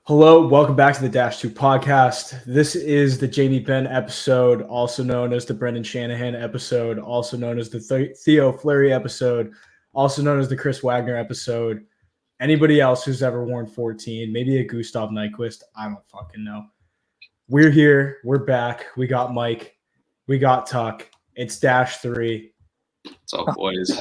Hello, welcome back to the Dash 2 podcast. This is the Jamie Benn episode, also known as the Brendan Shanahan episode, also known as the Theo Fleury episode, also known as the Chris Wagner episode. Anybody else who's ever worn 14, maybe a Gustav Nyquist, I don't fucking know. We're here. We're back. We got Mike. We got Tuck. It's Dash 3. What's up, boys?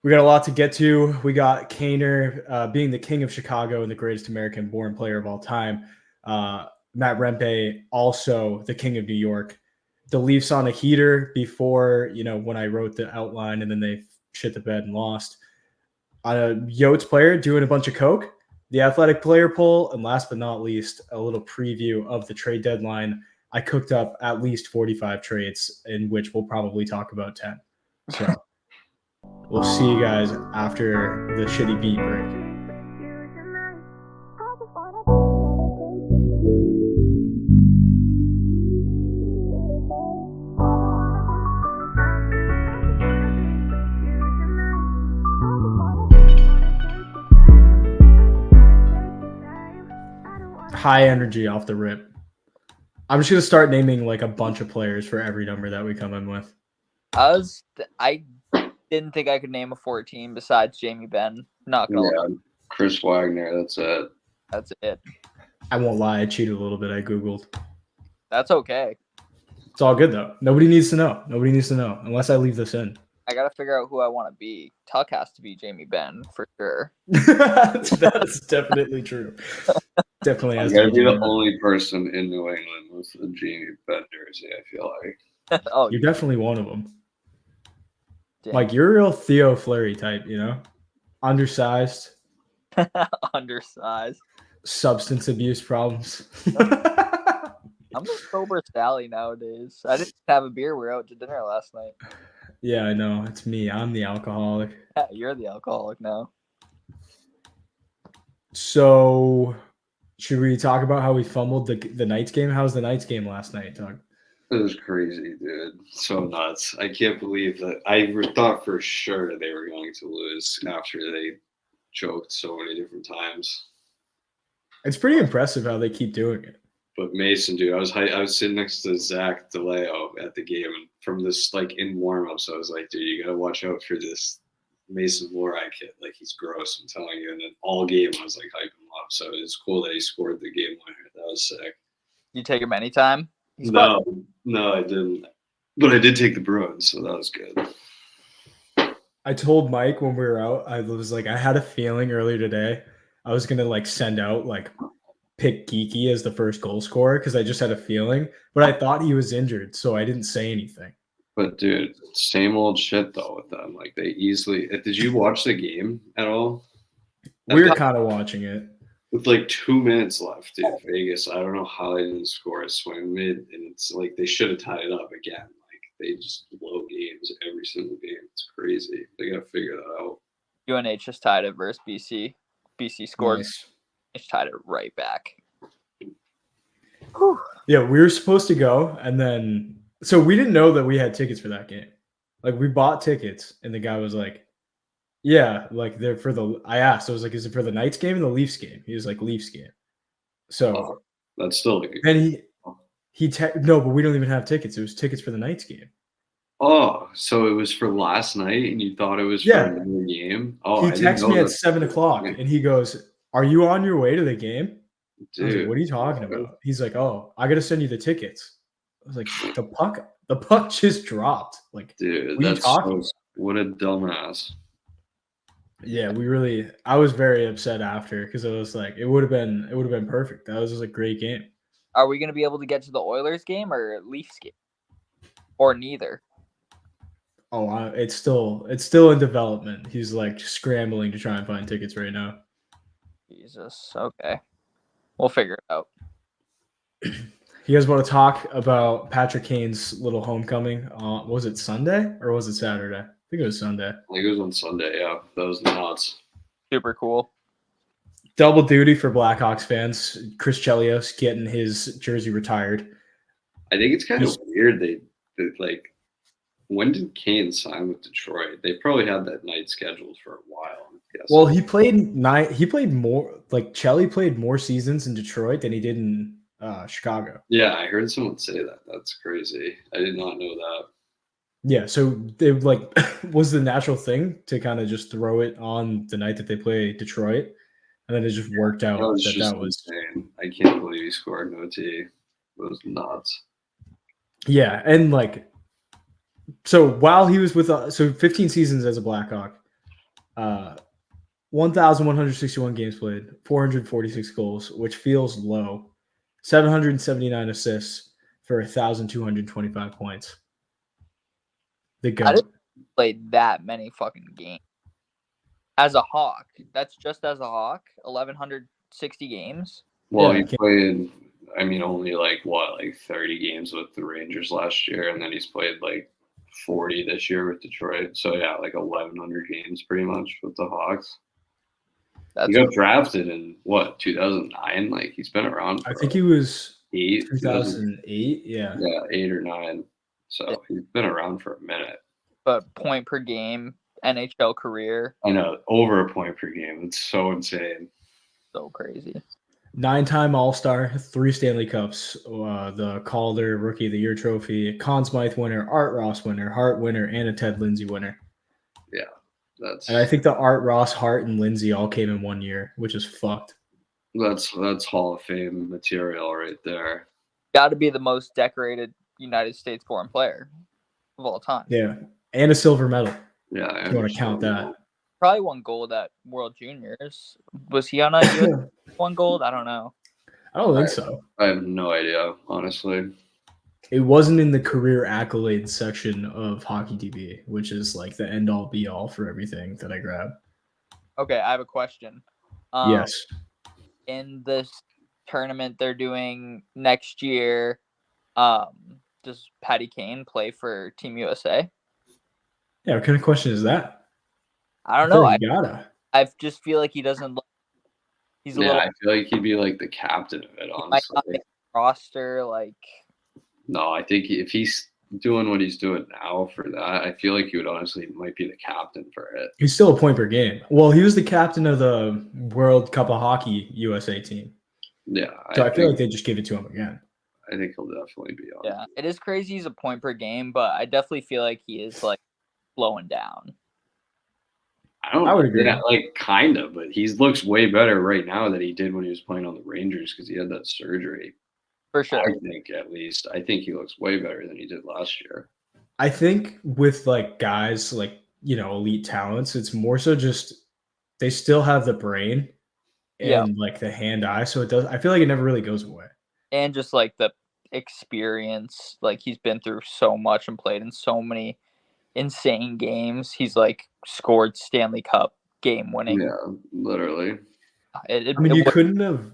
We got a lot to get to. We got Kaner being the king of Chicago and the greatest American-born player of all time. Matt Rempe, also the king of New York. The Leafs on a heater before, when I wrote the outline, and then they shit the bed and lost. Yotes player doing a bunch of coke. The Athletic player poll, and last but not least, a little preview of the trade deadline. I cooked up at least 45 trades, in which we'll probably talk about 10. So we'll see you guys after the shitty beat break. High energy off the rip. I'm just going to start naming like a bunch of players for every number that we come in with. I didn't think I could name a 14 besides Jamie Benn. Not gonna lie. Chris Wagner, that's it. That's it. I won't lie, I cheated a little bit. I Googled. That's okay. It's all good though. Nobody needs to know. Nobody needs to know unless I leave this in. I gotta figure out who I want to be. Tuck has to be Jamie Benn for sure. That's definitely true. Definitely has to to be the only person in New England with the Jamie Benn jersey, I feel like. Oh, you're definitely one of them. Damn. Like, you're a real Theo Fleury type, Undersized. Undersized. Substance abuse problems. I'm a sober Sally nowadays. I didn't have a beer. We were out to dinner last night. Yeah, I know. It's me. I'm the alcoholic. Yeah, you're the alcoholic now. So, should we talk about how we fumbled the Knights game? How was the Knights game last night, Doug? It was crazy, dude. So nuts. I can't believe that. I thought for sure they were going to lose after they choked so many different times. It's pretty impressive how they keep doing it. But Mason, dude, I was sitting next to Zach DeLeo at the game, and from this, like, in warm-ups, I was like, dude, you got to watch out for this Mason Lohrei kid. Like, he's gross, I'm telling you. And then all game, I was, like, hyping him up. So it was cool that he scored the game winner. That was sick. You take him anytime? No, I didn't. But I did take the Bruins, so that was good. I told Mike when we were out, I was like, I had a feeling earlier today I was going to, like, send out, like, pick Geeky as the first goal scorer because I just had a feeling. But I thought he was injured, so I didn't say anything. But, dude, same old shit, though, with them. Like, they easily – did you watch the game at all? We were kind of watching it. With like 2 minutes left, dude, Vegas, I don't know how they didn't score a swing mid, and it's like they should have tied it up again. Like, they just blow games every single game. It's crazy. They got to figure that out. UNH just tied it versus BC. BC scored. Nice. It's tied it right back. Yeah, we were supposed to go, and then – so we didn't know that we had tickets for that game. Like, we bought tickets, and the guy was like, yeah, like they're for the. I asked, I was like, "Is it for the Knights game and the Leafs game?" He was like, "Leafs game." So that's still like. And no, but we don't even have tickets. It was tickets for the Knights game. Oh, so it was for last night, and you thought it was for another game? Oh, he texted me at 7:00, and he goes, "Are you on your way to the game?" Dude, I was like, "What are you talking about?" He's like, "Oh, I gotta send you the tickets." I was like, "The puck just dropped." Like, dude, that's so, what a dumbass. Yeah, I was very upset after because I was like, it would have been perfect. That was just a great game. Are we going to be able to get to the Oilers game or Leafs game? Or neither? Oh, it's still in development. He's like scrambling to try and find tickets right now. Jesus. Okay. We'll figure it out. You guys want to talk about Patrick Kane's little homecoming? Was it Sunday or was it Saturday? I think it was Sunday. I think it was on Sunday, yeah. That was nuts. Super cool. Double duty for Blackhawks fans. Chris Chelios getting his jersey retired. I think it's kind of weird they when did Kane sign with Detroit? They probably had that night scheduled for a while. Yes. Well, he played more, like Chelly played more seasons in Detroit than he did in Chicago. Yeah, I heard someone say that. That's crazy. I did not know that. Yeah, so they like was the natural thing to kind of just throw it on the night that they play Detroit, and then it just worked out That was that just that was insane. I can't believe he scored an OT. It was nuts. yeah, and like so while he was with so 15 seasons as a Blackhawk, 1,161 games played, 446 goals, which feels low, 779 assists for 1,225 points. The I didn't GOAT. play that many fucking games as a Hawk. That's just as a Hawk. 1,160 games. Well, Yeah, he played, I mean, only like 30 games with the Rangers last year, and then he's played like 40 this year with Detroit. So yeah, like 1,100 games pretty much with the Hawks. He That's got drafted in 2009? Like he's been around I for think he was 2000, 2008. Yeah. 8 or 9. So he's been around for a minute. but point per game NHL career. I know, over a point per game. It's so insane. So crazy. 9-time All-Star, 3 Stanley Cups, the Calder Rookie of the Year trophy, Conn Smythe winner, Art Ross winner, Hart winner, and a Ted Lindsay winner. Yeah, that's And I think the Art Ross, Hart, and Lindsay all came in 1 year, which is fucked. that's Hall of Fame material right there. Got to be the most decorated United States born player of all time. Yeah, and a silver medal. Yeah, If you want to count that. Probably won gold at World Juniors. Was he on a US won gold? I don't know. I don't think so. I have no idea, honestly. It wasn't in the career accolades section of Hockey DB, which is like the end all be all for everything that I grab. Okay, I have a question. Yes. In this tournament they're doing next year, does Patty Kane play for Team USA? Yeah, what kind of question is that? I don't know. I just feel like he doesn't look. He's a little. I feel like he'd be like the captain of it, honestly. Might not make the roster, like. No, I think if he's doing what he's doing now for that, I feel like he would honestly might be the captain for it. He's still a point per game. Well, he was the captain of the World Cup of Hockey USA team. Yeah. So I feel like they just give it to him again. I think he'll definitely be on. Yeah, it is crazy he's a point per game, but I definitely feel like he is like slowing down. I would agree. Yeah, like kind of, but he looks way better right now than he did when he was playing on the Rangers because he had that surgery. For sure. I think at least. I think he looks way better than he did last year. I think with like guys like, elite talents, it's more so just they still have the brain and like the hand-eye. So I feel like it never really goes away. And just like the experience, like he's been through so much and played in so many insane games. He's like scored Stanley Cup game winning. Yeah, literally. You couldn't have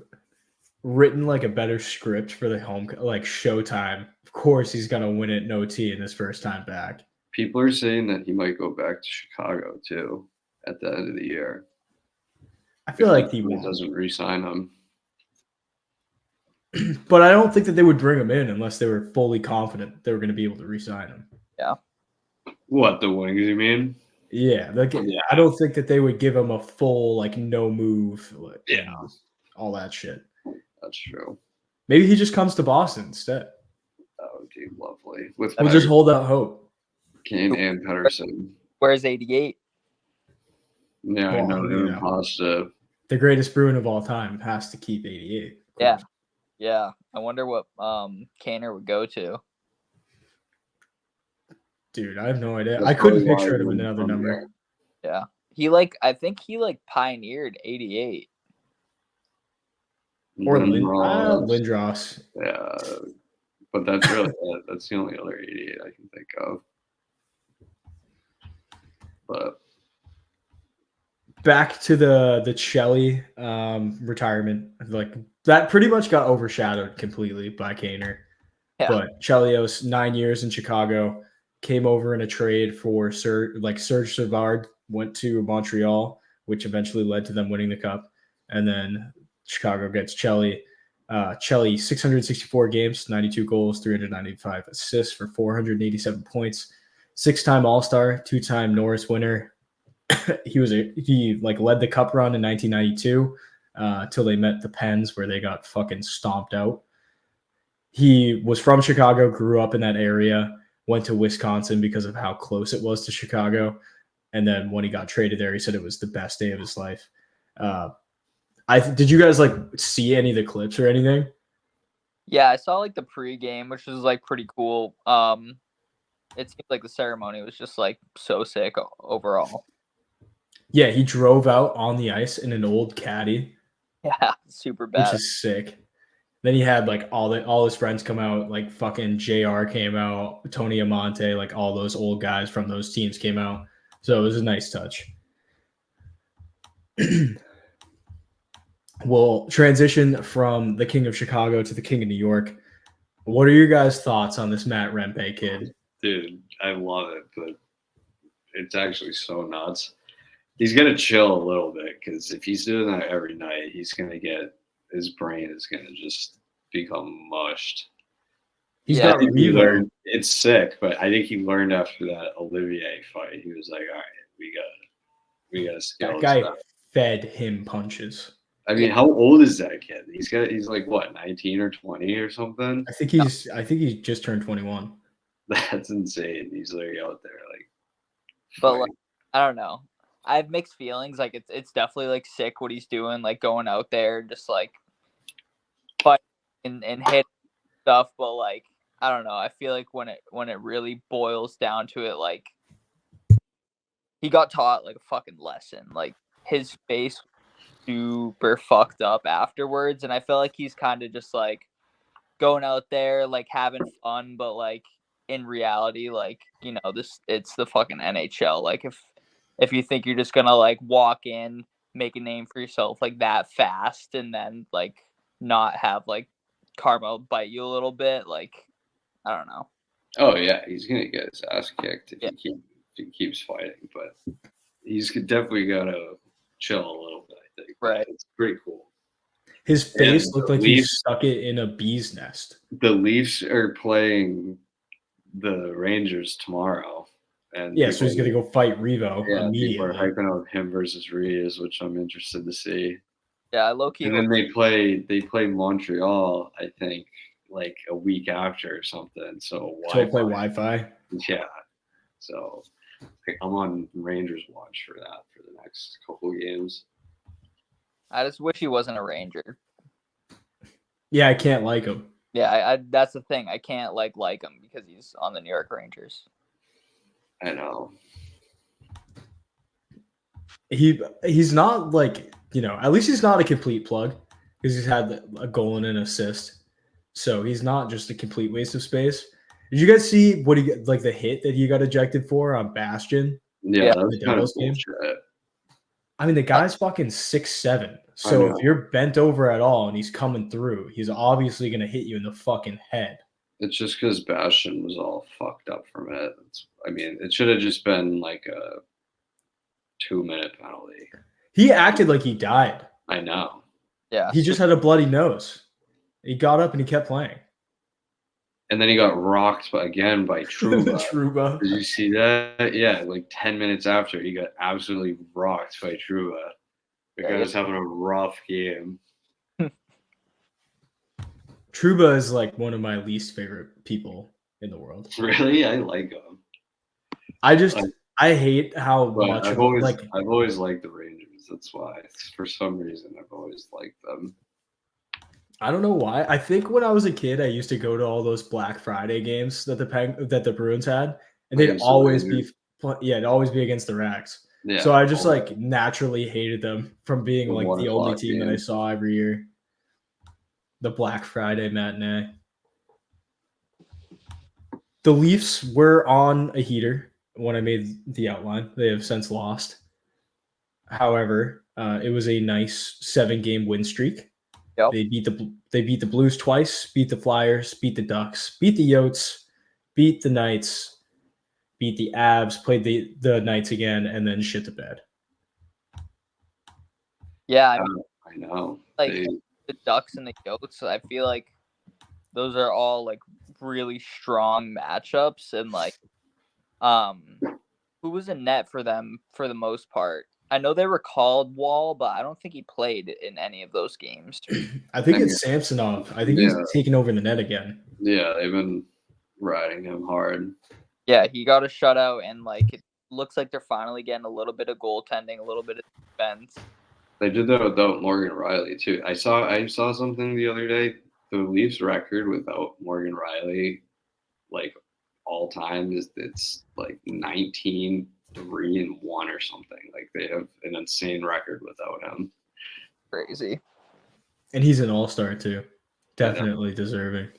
written like a better script for the home, like Showtime. Of course, he's gonna win it in OT in his first time back. People are saying that he might go back to Chicago too at the end of the year. I feel like he doesn't re-sign him. But I don't think that they would bring him in unless they were fully confident they were going to be able to re-sign him. Yeah. What, the Wings, you mean? Yeah, I don't think that they would give him a full like no move, all that shit. That's true. Maybe he just comes to Boston instead. That would be lovely. We'll just hold out hope. Kane and Pettersson. Where's 88? Yeah, I know. Pasta. The greatest Bruin of all time has to keep 88. Yeah. Yeah. I wonder what Kaner would go to. Dude, I have no idea. I couldn't picture it with another number. Yeah. I think he pioneered 88. Or Lindros. Yeah. But that's really it. That's the only other 88 I can think of. But back to the Chelly retirement, like that pretty much got overshadowed completely by Kaner. Yeah. But Chelios, 9 years in Chicago, came over in a trade for Serge Savard, went to Montreal, which eventually led to them winning the cup. And then Chicago gets Chelly. Chelly, 664 games, 92 goals, 395 assists for 487 points. 6-time All-Star, 2-time Norris winner. he like led the cup run in 1992 till they met the Pens, where they got fucking stomped out. He was from Chicago, grew up in that area, went to Wisconsin because of how close it was to Chicago. And then when he got traded there, he said it was the best day of his life. Did you guys like see any of the clips or anything? Yeah, I saw like the pregame, which was like pretty cool. It seemed like the ceremony was just like so sick overall. Yeah, he drove out on the ice in an old caddy. Yeah, super Which bad. is sick. Then he had like all his friends come out, like fucking JR came out, Tony Amante, like all those old guys from those teams came out. So it was a nice touch. We'll transition from the King of Chicago to the King of New York. What are your guys' thoughts on this Matt Rempe kid? Dude, I love it, but it's actually so nuts. He's gonna chill a little bit, because if he's doing that every night, his brain is gonna just become mushed. He's got Revo. It's sick, but I think he learned after that Olivier fight. He was like, all right, we got to scale That guy this up. fed him punches. I mean, how old is that kid? He's like what, 19 or 20 or something? I think he just turned 21. That's insane. He's like out there like. But like, I don't know. I have mixed feelings. Like it's definitely like sick what he's doing, like going out there just like fighting and hit stuff. But like I don't know. I feel like when it really boils down to it, like he got taught like a fucking lesson. Like his face super fucked up afterwards, and I feel like he's kind of just like going out there like having fun, but like in reality, like it's the fucking NHL. Like if you think you're just gonna like walk in, make a name for yourself like that fast, and then like not have like karma bite you a little bit, like I don't know. Oh yeah, he's gonna get his ass kicked if he keeps fighting, but he's definitely gotta chill a little bit. I think. Right. It's pretty cool. His face looked like he stuck it in a bee's nest. The Leafs are playing the Rangers tomorrow. And yeah, so he's going to go fight Revo immediately. People are hyping up him versus Reeves, which I'm interested to see. Yeah, low-key. And then they play Montreal, I think, like a week after or something. So he'll play Wi-Fi? Yeah. So I'm on Rangers watch for that for the next couple of games. I just wish he wasn't a Ranger. Yeah, I can't like him. Yeah, I that's the thing. I can't like him because he's on the New York Rangers. I know. He's not like, at least he's not a complete plug, because he's had a goal and an assist. So he's not just a complete waste of space. Did you guys see what he like the hit that he got ejected for on Bastion? Yeah, that was kind of bullshit. I mean, the guy's fucking 6'7". So if you're bent over at all and he's coming through, he's obviously going to hit you in the fucking head. It's just because Bastion was all fucked up from it. It should have just been like a 2-minute penalty. He acted like he died. I know. Yeah. He just had a bloody nose. He got up and he kept playing. And then he got rocked again by Trouba. Trouba. Did you see that? Yeah, like 10 minutes after, he got absolutely rocked by Trouba. The guy was having a rough game. Trouba is like one of my least favorite people in the world. Really? I like him. I hate how much I've always liked the Rangers. That's why. For some reason, I've always liked them. I don't know why. I think when I was a kid, I used to go to all those Black Friday games that the Bruins had, and they'd always be against the Rags. Yeah, so I just like naturally hated them from being like the only team that I saw every year. The Black Friday matinee. The Leafs were on a heater when I made the outline. They have since lost. However, it was a nice 7-game win streak. Yep. They beat the Blues twice, beat the Flyers, beat the Ducks, beat the Yotes, beat the Knights, beat the Avs, played the Knights again, and then shit the bed. Yeah, I know. Like the Ducks and the Yotes, I feel like those are all like really strong matchups, and like who was in net for them for the most part? I know they were called Wall, but I don't think he played in any of those games. I think it's Samsonov. I think he's taking over the net again. Yeah, they've been riding him hard. Yeah, he got a shutout, and like it looks like they're finally getting a little bit of goaltending, a little bit of defense. They did that without Morgan Riley too. I saw something the other day. The Leafs record without Morgan Riley, like all time, it's like 19-3-1 or something. Like they have an insane record without him. Crazy. And he's an all-star too. Definitely deserving.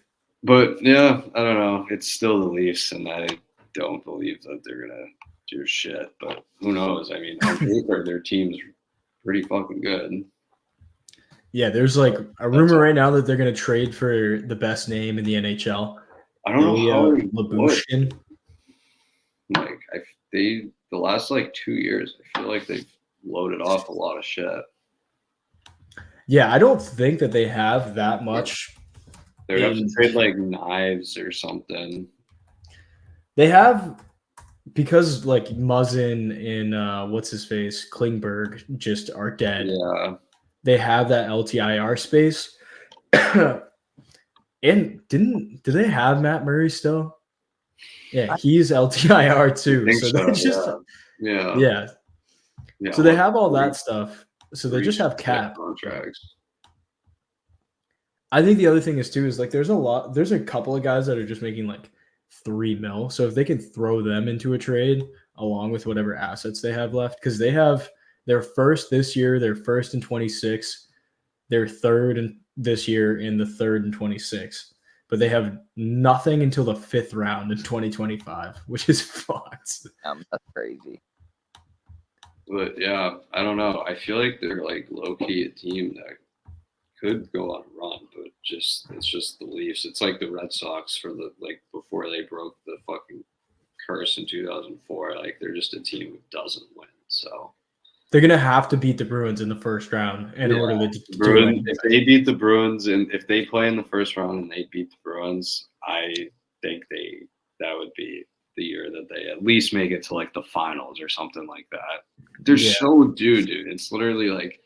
But yeah, I don't know. It's still the Leafs, and I don't believe that they're gonna do shit. But who knows? I mean, on paper, their team's pretty fucking good. Yeah, there's like a rumor right now that they're gonna trade for the best name in the NHL. I don't know how Labushkin. Like the last like 2 years, I feel like they've loaded off a lot of shit. Yeah, I don't think that they have that much. They would have to trade like knives or something. They have, because like Muzzin and what's his face, Klingberg just are dead. Yeah. They have that LTIR space. And did they have Matt Murray still? Yeah, he's LTIR too. So they're just yeah. So they have all that stuff. So they just have cap contracts. I think the other thing is too is like there's a couple of guys that are just making like $3 million. So if they can throw them into a trade along with whatever assets they have left, because they have their first this year, their first in 26, their third in this year, and the third in 26. But they have nothing until the 5th round in 2025, which is fucked. That's crazy. But yeah, I don't know. I feel like they're like low key a team that could go on a run, but it's just the Leafs. It's like the Red Sox for the like before they broke the fucking curse in 2004. Like they're just a team who doesn't win. So they're gonna have to beat the Bruins in the first round in order to do anything. If they beat the Bruins and if they play in the first round and they beat the Bruins, I think that would be the year that they at least make it to like the finals or something like that. They're so dude. It's literally like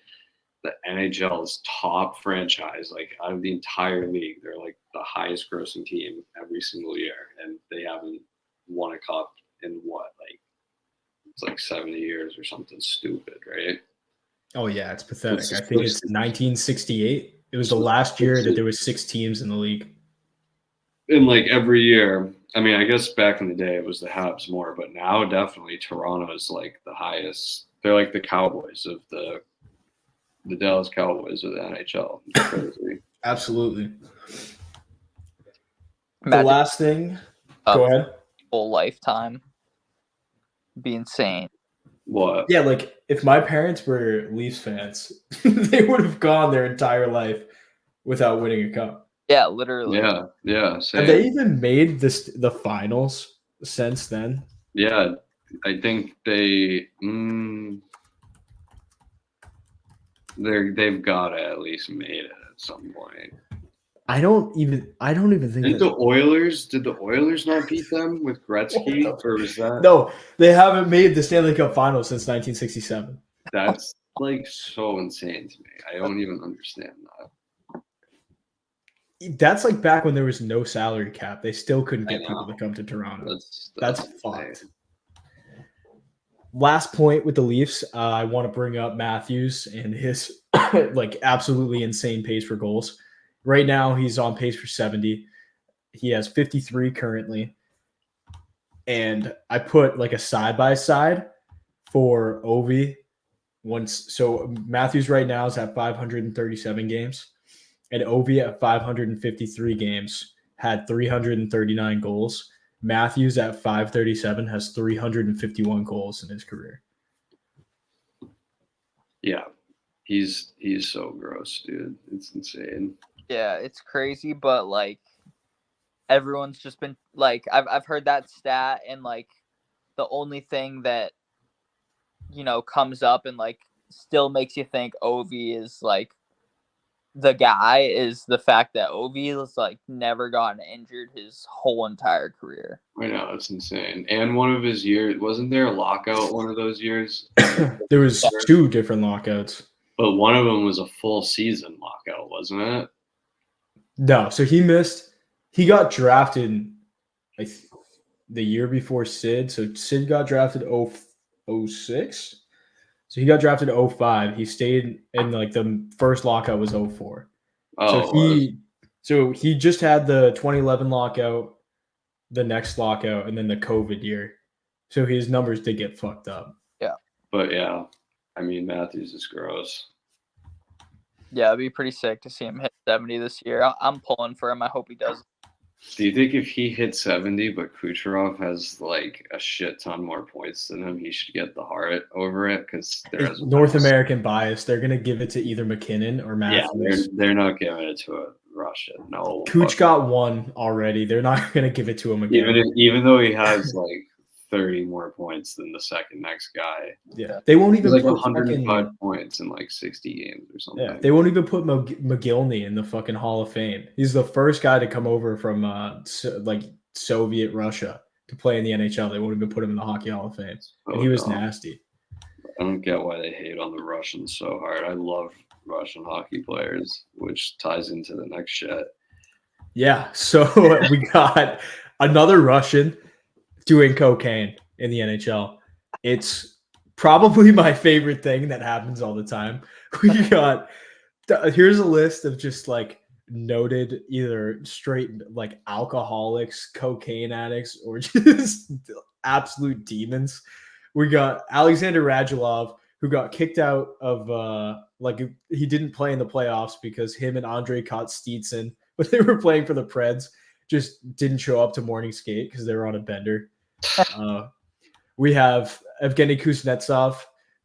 the NHL's top franchise, like out of the entire league. They're like the highest grossing team every single year, and they haven't won a cup in what, like it's like 70 years or something stupid, right? Oh yeah, it's pathetic. I think it's 1968. It was the last year that there was 6 teams in the league. And like every year, I mean, I guess back in the day it was the Habs more, but now definitely Toronto is like the highest. They're like the Cowboys of the Dallas Cowboys of the NHL. It's crazy. Absolutely. Imagine the last thing, go ahead. Whole lifetime. Be insane. What? Yeah, like if my parents were Leafs fans, they would have gone their entire life without winning a cup. Yeah, literally. Yeah. Same. Have they even made the finals since then? Yeah, I think they've got to at least made it at some point. I don't even think did the Oilers not beat them with Gretzky, or was that? No, they haven't made the Stanley Cup Finals since 1967. That's like so insane to me. I don't even understand that. That's like back when there was no salary cap. They still couldn't get people to come to Toronto. That's fucked. Last point with the Leafs, I want to bring up Matthews and his like absolutely insane pace for goals. Right now, he's on pace for 70. He has 53 currently. And I put like a side-by-side for Ovi. So Matthews right now is at 537 games. And Ovi at 553 games had 339 goals. Matthews at 537 has 351 goals in his career. Yeah. He's so gross, dude. It's insane. Yeah, it's crazy, but like everyone's just been like I've heard that stat, and like the only thing that comes up and like still makes you think Ovi is like the guy is the fact that Ovi has like never gotten injured his whole entire career. I know, it's insane. And one of his years, wasn't there a lockout one of those years? There was 2 different lockouts. But one of them was a full season lockout, wasn't it? No, so he missed. He got drafted like the year before Sid. So Sid got drafted 06. So he got drafted 05. He stayed in like the first lockout was 04. So he just had the 2011 lockout, the next lockout, and then the COVID year. So his numbers did get fucked up. Yeah. But yeah, I mean, Matthews is gross. Yeah, it'd be pretty sick to see him hit 70 this year. I'm pulling for him. I hope he does. Do you think if he hit 70, but Kucherov has like a shit ton more points than him, he should get the Hart over it? Because there's North American bias. They're gonna give it to either McKinnon or Matthews. Yeah, they're not giving it to a Russian. No, Kuch got one already. They're not gonna give it to him again. Even though he has like 30 more points than the second next guy. Yeah, they won't even like put 105 points in like 60 games or something. Yeah, they won't even put McGillney in the fucking Hall of Fame. He's the first guy to come over from like Soviet Russia to play in the NHL. They won't even put him in the Hockey Hall of Fame. And he was nasty. I don't get why they hate on the Russians so hard. I love Russian hockey players, which ties into the next shit. Yeah, so we got another Russian doing cocaine in the NHL. It's probably my favorite thing that happens all the time. We got here's a list of just like noted either straight like alcoholics, cocaine addicts, or just absolute demons. We got Alexander Radulov, who got kicked out of like he didn't play in the playoffs because him and Andre Kostitsyn, when they were playing for the Preds, just didn't show up to morning skate because they were on a bender. We have Evgeny Kuznetsov,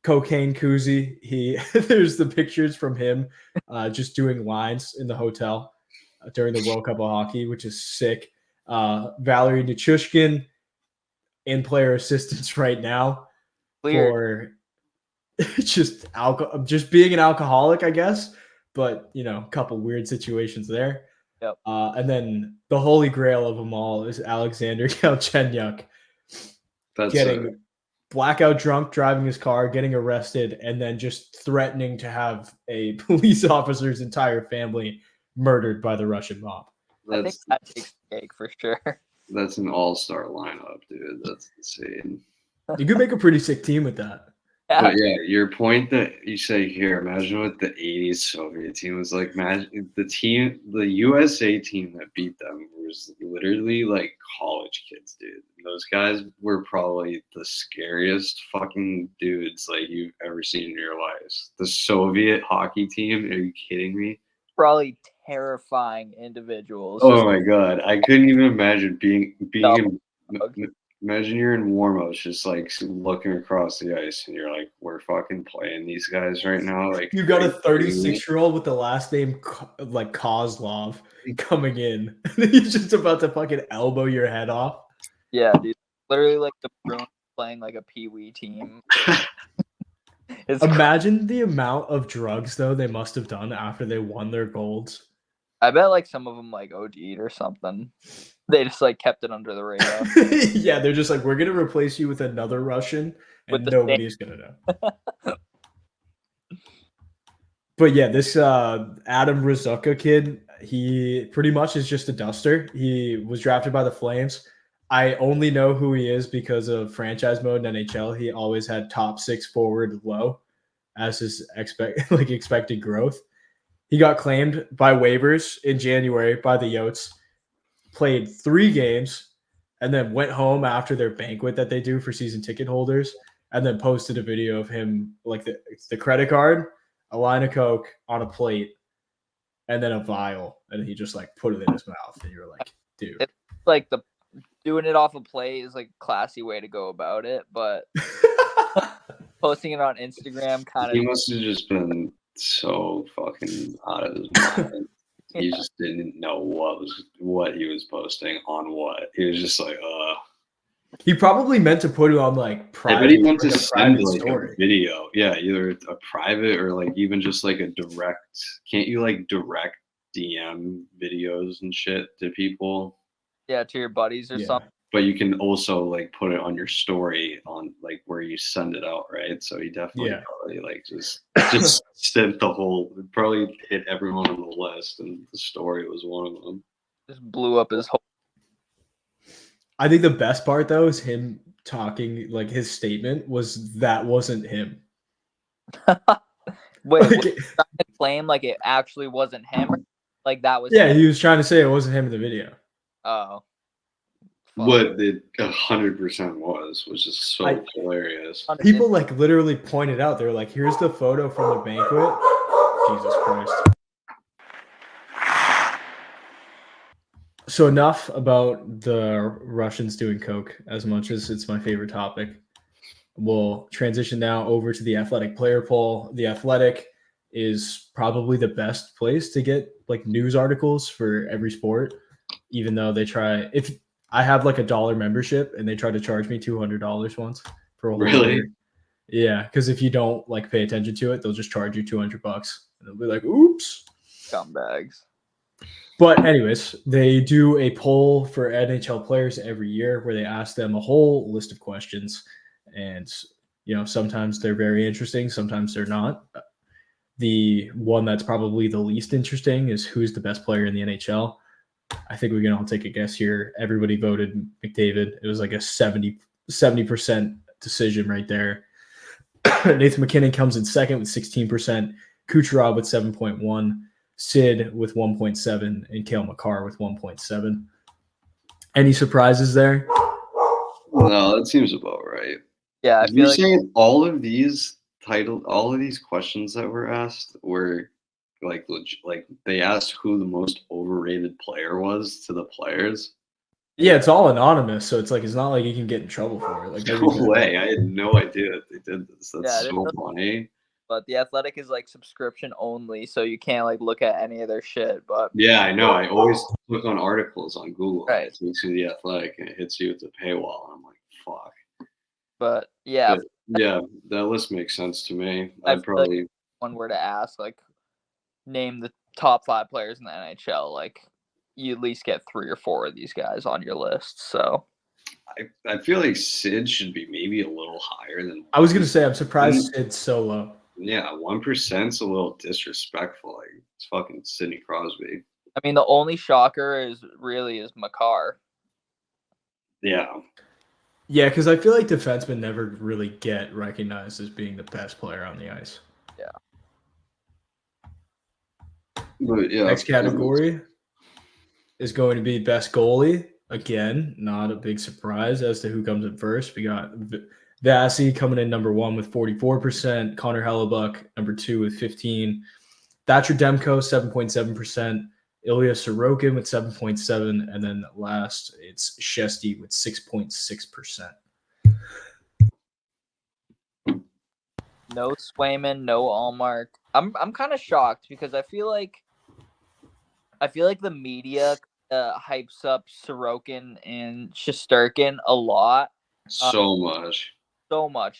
cocaine koozie. There's the pictures from him just doing lines in the hotel during the World Cup of Hockey, which is sick. Valery Nichushkin in player assistance right now for just being an alcoholic, I guess. But a couple weird situations there. Yep. And then the holy grail of them all is Alexander Galchenyuk getting blackout drunk, driving his car, getting arrested, and then just threatening to have a police officer's entire family murdered by the Russian mob. I think that takes the cake for sure. That's an all-star lineup, dude. That's insane. You could make a pretty sick team with that. Yeah. But yeah, your point that you say here, imagine what the 80s Soviet team was like. Imagine the USA team that beat them was literally like college kids, dude. Those guys were probably the scariest fucking dudes like you've ever seen in your lives. The Soviet hockey team, are you kidding me? Probably terrifying individuals. Oh my god, I couldn't even imagine being Imagine you're in warm-ups, just like looking across the ice, and you're like, "We're fucking playing these guys right now." Like you got a 36-year-old with the last name like Kozlov coming in, and he's just about to fucking elbow your head off. Yeah, dude, literally like the Bruins playing like a peewee team. Imagine the amount of drugs though they must have done after they won their golds. I bet like some of them like OD'd or something. They just like kept it under the radar. Yeah, they're just like, we're gonna replace you with another Russian, and nobody's gonna know. But yeah, this Adam Ruzicka kid, he pretty much is just a duster. He was drafted by the Flames. I only know who he is because of franchise mode in NHL. He always had top 6 forward low as his expected growth. He got claimed by waivers in January by the Yotes, played 3 games, and then went home after their banquet that they do for season ticket holders, and then posted a video of him like the credit card, a line of Coke on a plate, and then a vial, and he just like put it in his mouth, and you're like, dude. It's like doing it off a plate is like a classy way to go about it, but posting it on Instagram kind of. He must have just been so fucking out of his mind. He just didn't know what he was posting on what. He was just like, He probably meant to put it on like I private. bet he meant to like a send private like story. a video. Yeah, either a private or like even just like a direct. Can't you like direct DM videos and shit to people? Yeah, to your buddies or Yeah. something. But you can also like put it on your story on like where you send it out, right? So he definitely Yeah. probably like just sent the whole, probably hit everyone on the list, and the story was one of them. Just blew up his whole. I think the best part though is him talking. Like his statement was that wasn't him. Wait, Like, was he trying to claim like it actually wasn't him? Or, like that was yeah, him? he was trying to say it wasn't him in the video. Oh. Fuck. What it 100% was, which is so hilarious. People like literally pointed out. They were like, "Here's the photo from the banquet." Jesus Christ. So enough about the Russians doing coke. As much as it's my favorite topic, we'll transition now over to the athletic player poll. The Athletic is probably the best place to get like news articles for every sport, even though they try. If I have like $1 membership and they try to charge me $200 once for a whole Really? year. Yeah, because if you don't like pay attention to it, they'll just charge you $200 and they'll be like, "Oops." Scumbags. But anyways, they do a poll for NHL players every year where they ask them a whole list of questions, and sometimes they're very interesting, sometimes they're not. The one that's probably the least interesting is who's the best player in the NHL. I think we can all take a guess here. Everybody voted McDavid. It was like a 70% decision right there. Nathan McKinnon comes in second with 16%, Kucherov with 7.1%, Sid with 1.7%, and Cale Makar with 1.7%. Any surprises there? No, that seems about right. Yeah, I You're feel like saying all of these questions that were asked were like they asked who the most overrated player was to the players. Yeah, it's all anonymous, so it's like it's not like you can get in trouble for it. Like No way! I had no idea that they did this. That's Yeah, so funny. but the Athletic is like subscription only, so you can't like look at any of their shit. But Yeah, I know. I always click on articles on Google. Right. It takes you to the Athletic, and it hits you with the paywall. And I'm like, fuck. but yeah, But, yeah, that list makes sense to me. I I'd feel like probably. if one were to ask like name the top 5 players in the NHL, like you at least get 3 or 4 of these guys on your list. So I feel like Sid should be maybe a little higher than. I was gonna say I'm surprised it's so low. Yeah, 1%'s a little disrespectful. Like it's fucking Sidney Crosby. I mean, the only shocker is Makar. Yeah, Yeah, because I feel like defensemen never really get recognized as being the best player on the ice. but yeah. Next category is going to be best goalie. Again, not a big surprise as to who comes in first. We got Vasi coming in number 1 with 44%, Connor Hellebuck number 2 with 15%, Thatcher Demko 7.7%, Ilya Sorokin with 7.7%, and then last it's Shesty with 6.6%. No Swayman, no Allmark. I'm kind of shocked because I feel like the media hypes up Sorokin and Shesterkin a lot. So much.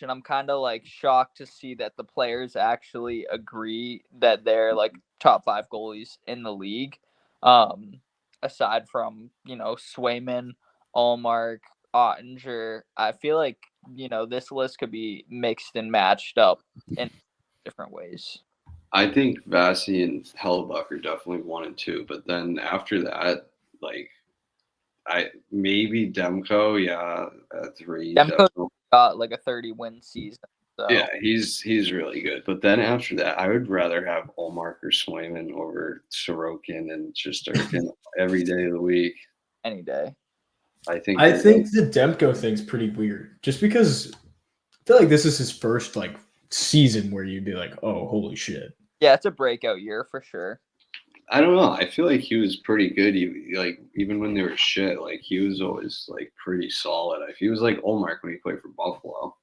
And I'm kind of like shocked to see that the players actually agree that they're like top 5 goalies in the league. Aside from, Swayman, Allmark, Ottinger, I feel like, this list could be mixed and matched up in different ways. I think Vasi and Hellebuck are definitely 1 and 2, but then after that, like maybe Demko, yeah, at 3. Demko got like a 30-win season. So. Yeah, he's really good. But then after that, I would rather have Allmark or Swayman over Sorokin and Shesterkin every day of the week. Any day. I think the Demko thing's pretty weird. Just because I feel like this is his first like season where you'd be like, oh, holy shit. Yeah, it's a breakout year for sure. I don't know. I feel like he was pretty good. Like even when they were shit, like he was always like pretty solid. He was like Allmark when he played for Buffalo.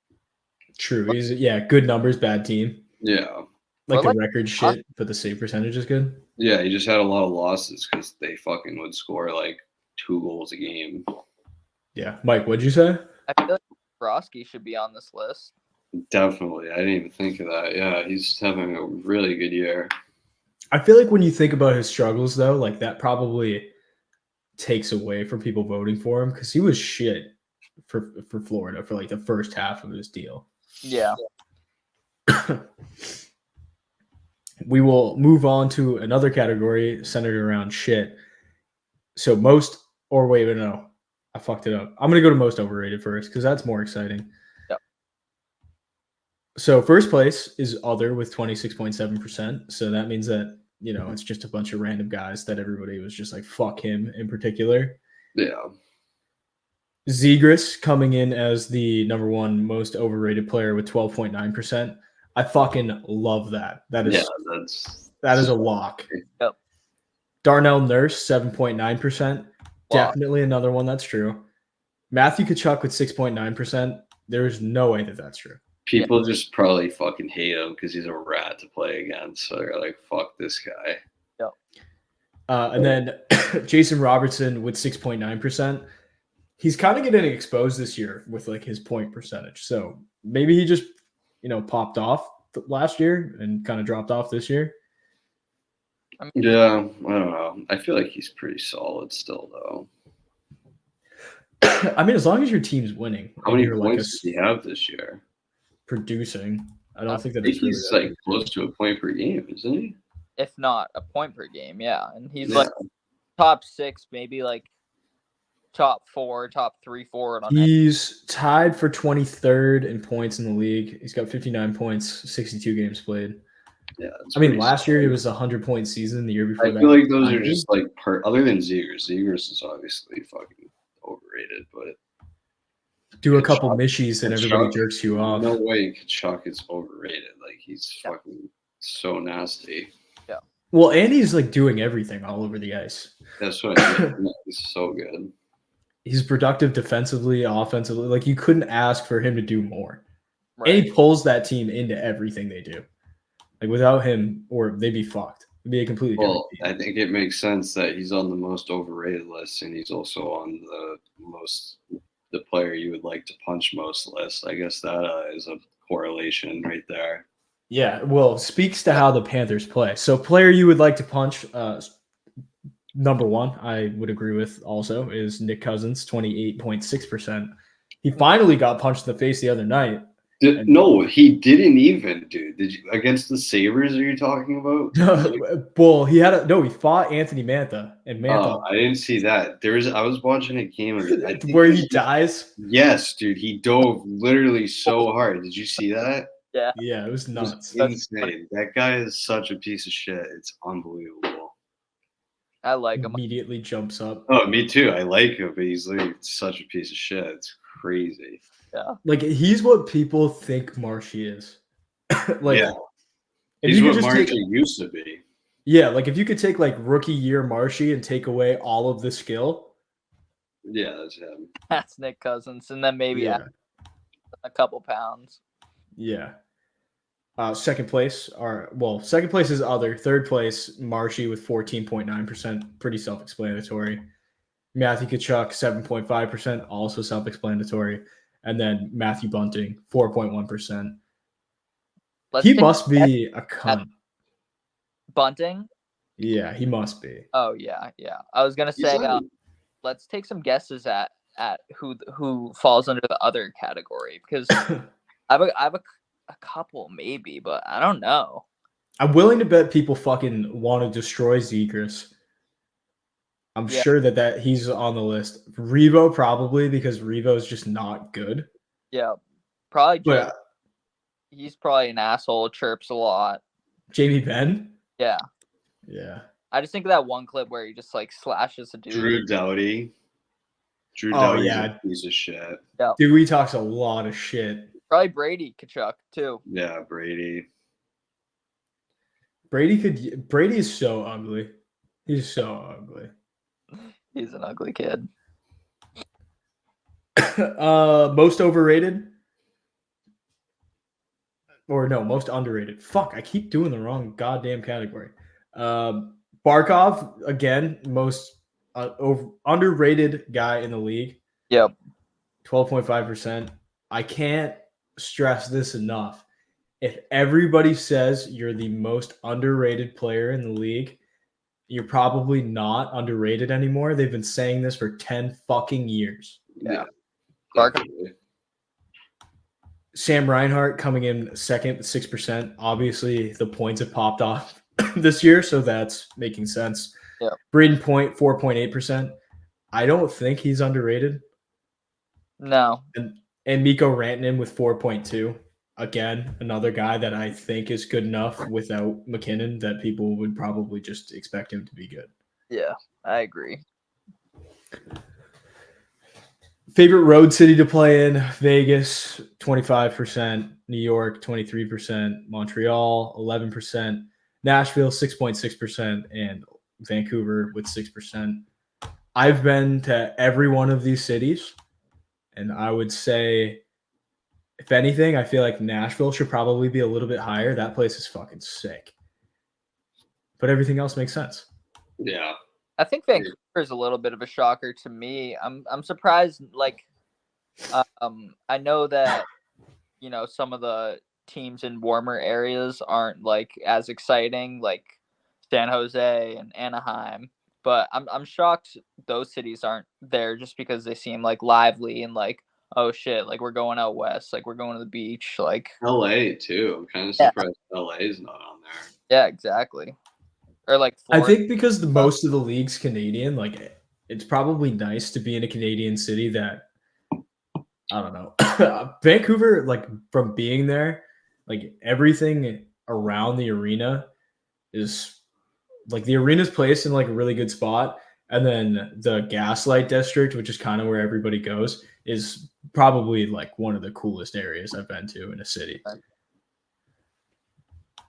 True. He's good numbers, bad team. Yeah. Like the record shit, but the save percentage is good. Yeah, he just had a lot of losses because they fucking would score like 2 goals a game. Yeah. Mike, what'd you say? I feel like Broski should be on this list. Definitely. I didn't even think of that. Yeah, he's having a really good year. I feel like when you think about his struggles, though, like that probably takes away from people voting for him because he was shit for Florida for like the first half of his deal. Yeah. We will move on to another category centered around shit. So no, I fucked it up. I'm going to go to most overrated first because that's more exciting. Yep. So first place is other with 26.7%. So that means that, it's just a bunch of random guys that everybody was just like, fuck him in particular. Yeah. Zegras coming in as the number one most overrated player with 12.9%. I fucking love that. That is a lock. Yep. Darnell Nurse, 7.9%. Definitely another one that's true. Matthew Tkachuk with 6.9%. There's no way that that's true. People just probably fucking hate him because he's a rat to play against. So they're like, fuck this guy. Yep. And then Jason Robertson with 6.9%. He's kind of getting exposed this year with like his point percentage. So maybe he just, popped off last year and kind of dropped off this year. Yeah, I don't know. I feel like he's pretty solid still, though. I mean, as long as your team's winning. How many points does he have this year? Producing. I don't think that he's like close to a point per game, isn't he? If not a point per game, yeah. And he's like top 6, maybe like top 4, top 3, 4. He's tied for 23rd in points in the league. He's got 59 points, 62 games played. Yeah, I mean, last year it was a 100-point season. The year before that, I feel like those are just like other than Zegras. Zegras is obviously fucking overrated, but do a couple mishies and everybody jerks you off. No way Tkachuk is overrated. Like he's fucking so nasty. Yeah. Well, Andy's like doing everything all over the ice. That's what I mean. He's so good. He's productive defensively, offensively. Like you couldn't ask for him to do more. Right. And he pulls that team into everything they do. Like without him, or they'd be fucked. It'd be a completely different team. I think it makes sense that he's on the most overrated list, and he's also on the player you would like to punch most list. I guess that is a correlation right there. Yeah, well, speaks to how the Panthers play. So player you would like to punch, number one, I would agree with also, is Nick Cousins, 28.6%. He finally got punched in the face the other night. No, he didn't even, dude. Did you against the Sabres? Are you talking about? Well, he fought Anthony Mantha, and Mantha. I didn't see that. I was watching a game where he dies. Yes, dude. He dove literally so hard. Did you see that? Yeah. Yeah, it was nuts. It's insane. That guy is such a piece of shit. It's unbelievable. I like him. Immediately jumps up. Oh, me too. I like him, but he's like such a piece of shit. It's crazy. Yeah. Like he's what people think Marshy is. Like yeah. He's what Marshy used to be. Yeah, like if you could take like rookie year Marshy and take away all of the skill. Yeah, that's him. That's Nick Cousins, and then maybe a couple pounds. Yeah. Second place is other. Third place, Marshy with 14.9%. Pretty self-explanatory. Matthew Tkachuk, 7.5%, also self-explanatory. And then Matthew Bunting, 4.1%. He must be a cunt. Bunting? Yeah, he must be. Oh yeah. I was gonna say, let's take some guesses at who falls under the other category, because I have a couple maybe, but I don't know. I'm willing to bet people fucking want to destroy Zegras. I'm sure that he's on the list. Revo probably, because Revo is just not good. Yeah, probably. He's probably an asshole. Chirps a lot. Jamie Benn. Yeah. Yeah. I just think of that one clip where he just like slashes a dude. Drew Doughty. Doughty's a piece of shit. Yeah. Dude, he talks a lot of shit. Probably Brady Tkachuk too. Yeah, Brady. Brady is so ugly. He's so ugly. He's an ugly kid. Most overrated? Or no, most underrated. Fuck, I keep doing the wrong goddamn category. Barkov, again, most underrated guy in the league. Yep. 12.5%. I can't stress this enough. If everybody says you're the most underrated player in the league, you're probably not underrated anymore. They've been saying this for 10 fucking years. Yeah. Definitely. Sam Reinhart coming in second with 6%. Obviously, the points have popped off this year, so that's making sense. Yeah. Braden Point, 4.8%. I don't think he's underrated. No. And Mikko Rantanen with 4.2. Again, another guy that I think is good enough without McKinnon that people would probably just expect him to be good. Yeah, I agree. Favorite road city to play in: Vegas, 25%, New York, 23%, Montreal, 11%, Nashville, 6.6%, and Vancouver with 6%. I've been to every one of these cities, and I would say, if anything, I feel like Nashville should probably be a little bit higher. That place is fucking sick. But everything else makes sense. Yeah. I think Vancouver is a little bit of a shocker to me. I'm surprised. Like, I know that some of the teams in warmer areas aren't like as exciting, like San Jose and Anaheim. But I'm shocked those cities aren't there just because they seem like lively and like, oh shit, like we're going out west, like we're going to the beach, like LA too. I'm kind of surprised LA is not on there. Yeah, exactly. Or like Florida. I think because most of the league's Canadian, like it's probably nice to be in a Canadian city that, I don't know. Vancouver, like from being there, like everything around the arena is like the arena's placed in like a really good spot. And then the Gaslight District, which is kind of where everybody goes, is probably like one of the coolest areas I've been to in a city.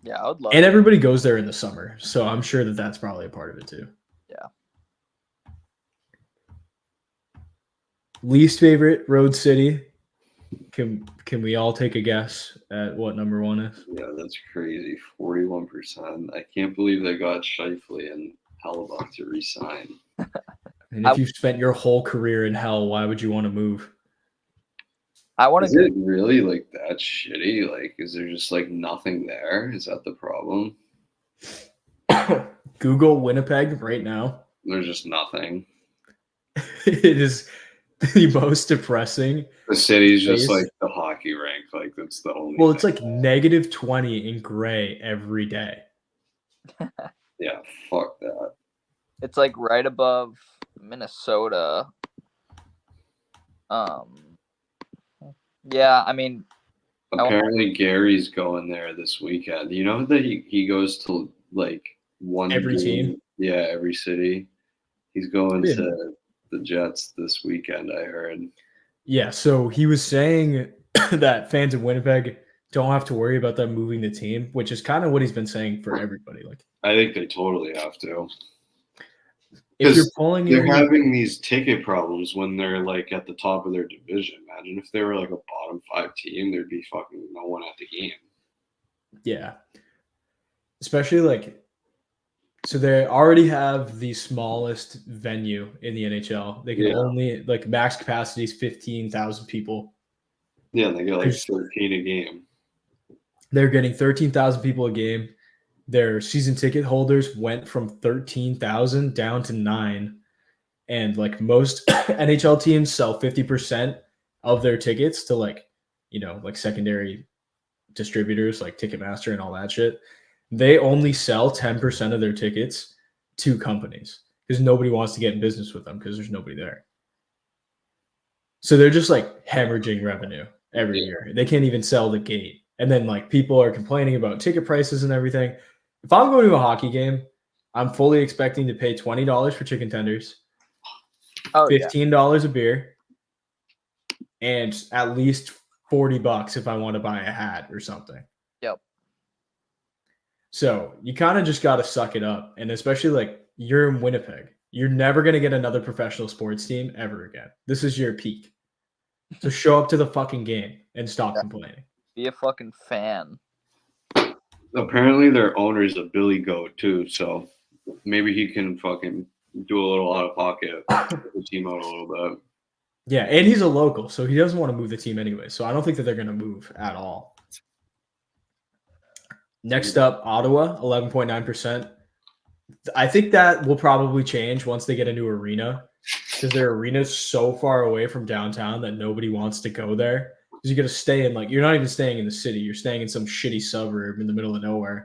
Yeah, I would love And everybody goes there in the summer. So I'm sure that that's probably a part of it too. Yeah. Least favorite road city. Can we all take a guess at what number one is? Yeah, that's crazy. 41%. I can't believe they got Scheifele and Hellebuck to resign. And if you've spent your whole career in hell, why would you want to move? I want Is it really like that shitty? Like, is there just like nothing there? Is that the problem? Google Winnipeg right now. There's just nothing. It is the most depressing. The city's just like the hockey rink. Like, that's the only Well, it's thing. like negative 20 in gray every day. Yeah, fuck that. It's like right above Minnesota. Yeah, I mean, apparently Gary's going there this weekend. You know that he goes to like one every team. Yeah, every city. He's going to the Jets this weekend, I heard. Yeah, so he was saying that fans of Winnipeg don't have to worry about them moving the team, which is kind of what he's been saying for everybody. Like, I think they totally have to. If you're pulling they're having these ticket problems when they're like at the top of their division. Imagine if they were like a bottom 5 team, there'd be fucking no one at the game. Yeah. Especially like, so they already have the smallest venue in the NHL. They can only, like, max capacity is 15,000 people. Yeah, they get like 13 a game. They're getting 13,000 people a game. Their season ticket holders went from 13,000 down to 9. And like most NHL teams sell 50% of their tickets to like secondary distributors like Ticketmaster and all that shit. They only sell 10% of their tickets to companies because nobody wants to get in business with them because there's nobody there. So they're just like hemorrhaging revenue every year. They can't even sell the gate. And then like people are complaining about ticket prices and everything. If I'm going to a hockey game, I'm fully expecting to pay $20 for chicken tenders, $15 a beer, and at least $40 if I want to buy a hat or something. Yep. So you kind of just got to suck it up. And especially like you're in Winnipeg, you're never going to get another professional sports team ever again. This is your peak. So show up to the fucking game and stop complaining. Be a fucking fan. Apparently their owner's a Billy Goat too, so maybe he can fucking do a little out of pocket, help the team out a little bit. Yeah, and he's a local, so he doesn't want to move the team anyway. So I don't think that they're going to move at all. Next up, Ottawa, 11.9%. I think that will probably change once they get a new arena because their arena is so far away from downtown that nobody wants to go there. Because you got to stay in, like, you're not even staying in the city. You're staying in some shitty suburb in the middle of nowhere.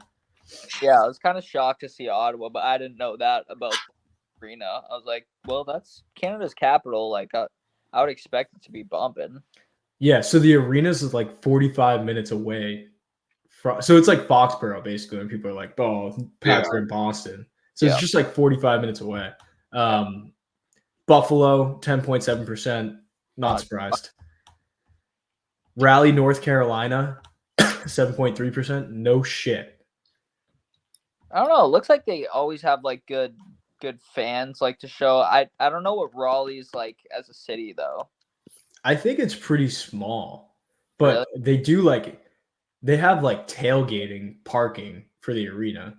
Yeah, I was kind of shocked to see Ottawa, but I didn't know that about the arena. I was like, well, that's Canada's capital. Like, I would expect it to be bumping. Yeah, so the arenas is like 45 minutes away. So it's like Foxborough, basically, when people are like, oh, Pats are in Boston. So it's just like 45 minutes away. Buffalo, 10.7%. Not surprised. Raleigh, North Carolina, 7.3%. No shit. I don't know. It looks like they always have like good fans like to show. I don't know what Raleigh's like as a city though. I think it's pretty small, but they do they have like tailgating parking for the arena.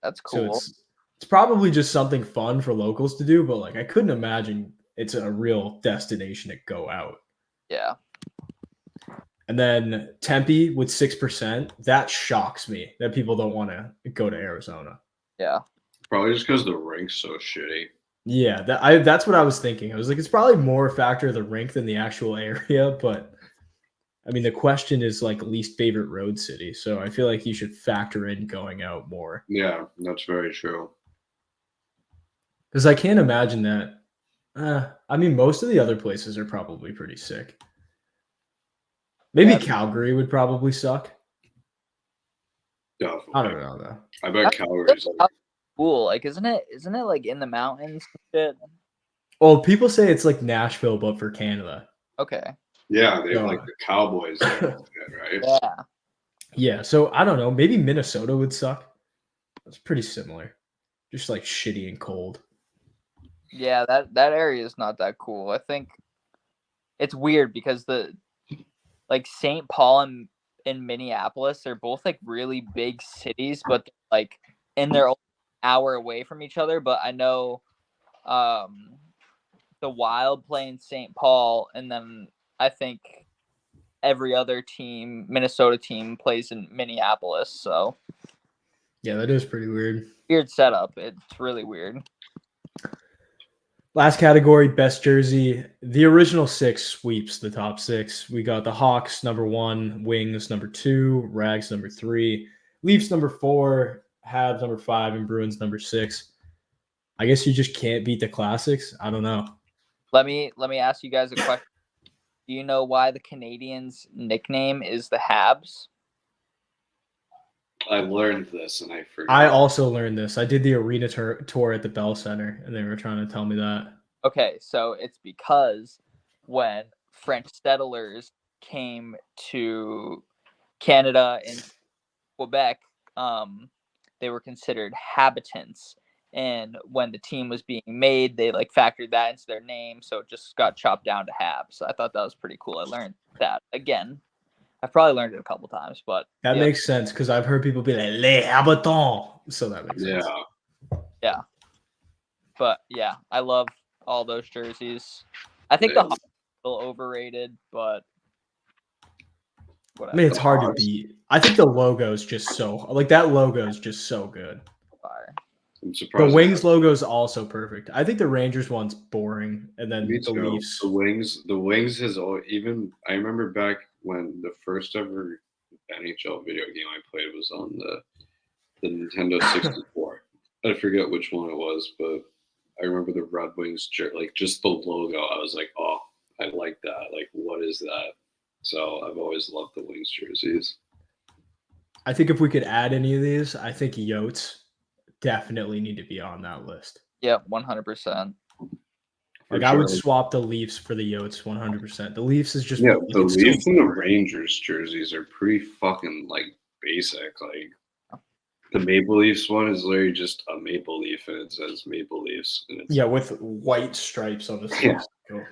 That's cool. So it's probably just something fun for locals to do, but like I couldn't imagine it's a real destination to go out. Yeah. And then Tempe with 6%. That shocks me that people don't want to go to Arizona. Yeah. Probably just because the rink's so shitty. Yeah, that's what I was thinking. I was like, it's probably more a factor of the rink than the actual area, but I mean, the question is like least favorite road city, so I feel like you should factor in going out more. Yeah, that's very true. Because I can't imagine that. I mean, most of the other places are probably pretty sick. Maybe Calgary would probably suck. Definitely. I don't know though. I bet Calgary's like cool. Like, isn't it like in the mountains and shit? Well, people say it's like Nashville, but for Canada. Okay. Yeah, they have like the Cowboys there, right? Yeah. Yeah, so I don't know. Maybe Minnesota would suck. It's pretty similar. Just like shitty and cold. Yeah, that area is not that cool. I think it's weird because like St. Paul and Minneapolis, they're both like really big cities, but like in their own hour away from each other. But I know the Wild play in St. Paul, and then I think every other team, Minnesota team, plays in Minneapolis. So yeah, that is pretty weird. Weird setup. It's really weird. Last category, best jersey. The original 6 sweeps the top 6. We got the Hawks number 1, Wings number 2, Rags number 3, Leafs number 4, Habs number 5, and Bruins number 6. I guess you just can't beat the classics. I don't know. Let me ask you guys a question. Do you know why the Canadians' nickname is the Habs? I learned this and I forgot. I also learned this. I did the arena tour at the Bell Center, and they were trying to tell me that. Okay, so it's because when French settlers came to Canada and Quebec, they were considered habitants. And when the team was being made, they like factored that into their name, so it just got chopped down to Habs. So I thought that was pretty cool. I learned that again. I've probably learned it a couple times, but that makes sense because I've heard people be like "les habitants," so that makes sense. Yeah. But yeah, I love all those jerseys. I think the Hawks are a little overrated, but whatever. I mean, it's hard to beat. I think the logo is just so that logo is just so good. Fire. I'm surprised. The Wings logo is also perfect. I think the Rangers one's boring, and then the Leafs. The Wings has even. I remember back when the first ever NHL video game I played was on the Nintendo 64. I forget which one it was, but I remember the Red Wings like just the logo. I was like, oh, I like that. Like, what is that? So I've always loved the Wings jerseys. I think if we could add any of these, I think Yotes definitely need to be on that list. Yeah, 100%. Like I would swap the Leafs for the Yotes 100%. The Leafs is just the Leafs and the Rangers jerseys are pretty fucking like basic. Like the Maple Leafs one is literally just a maple leaf and it says Maple Leafs. And it's, with white stripes on the sleeves. Yeah. Cool.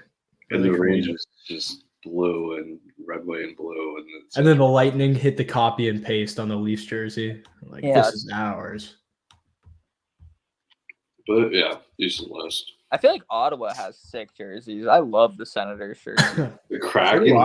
And the Rangers just blue and red, white, and blue. And then the Lightning hit the copy and paste on the Leafs jersey. Like this is ours. But yeah, decent list. I feel like Ottawa has sick jerseys. I love the Senators shirt. The Kraken,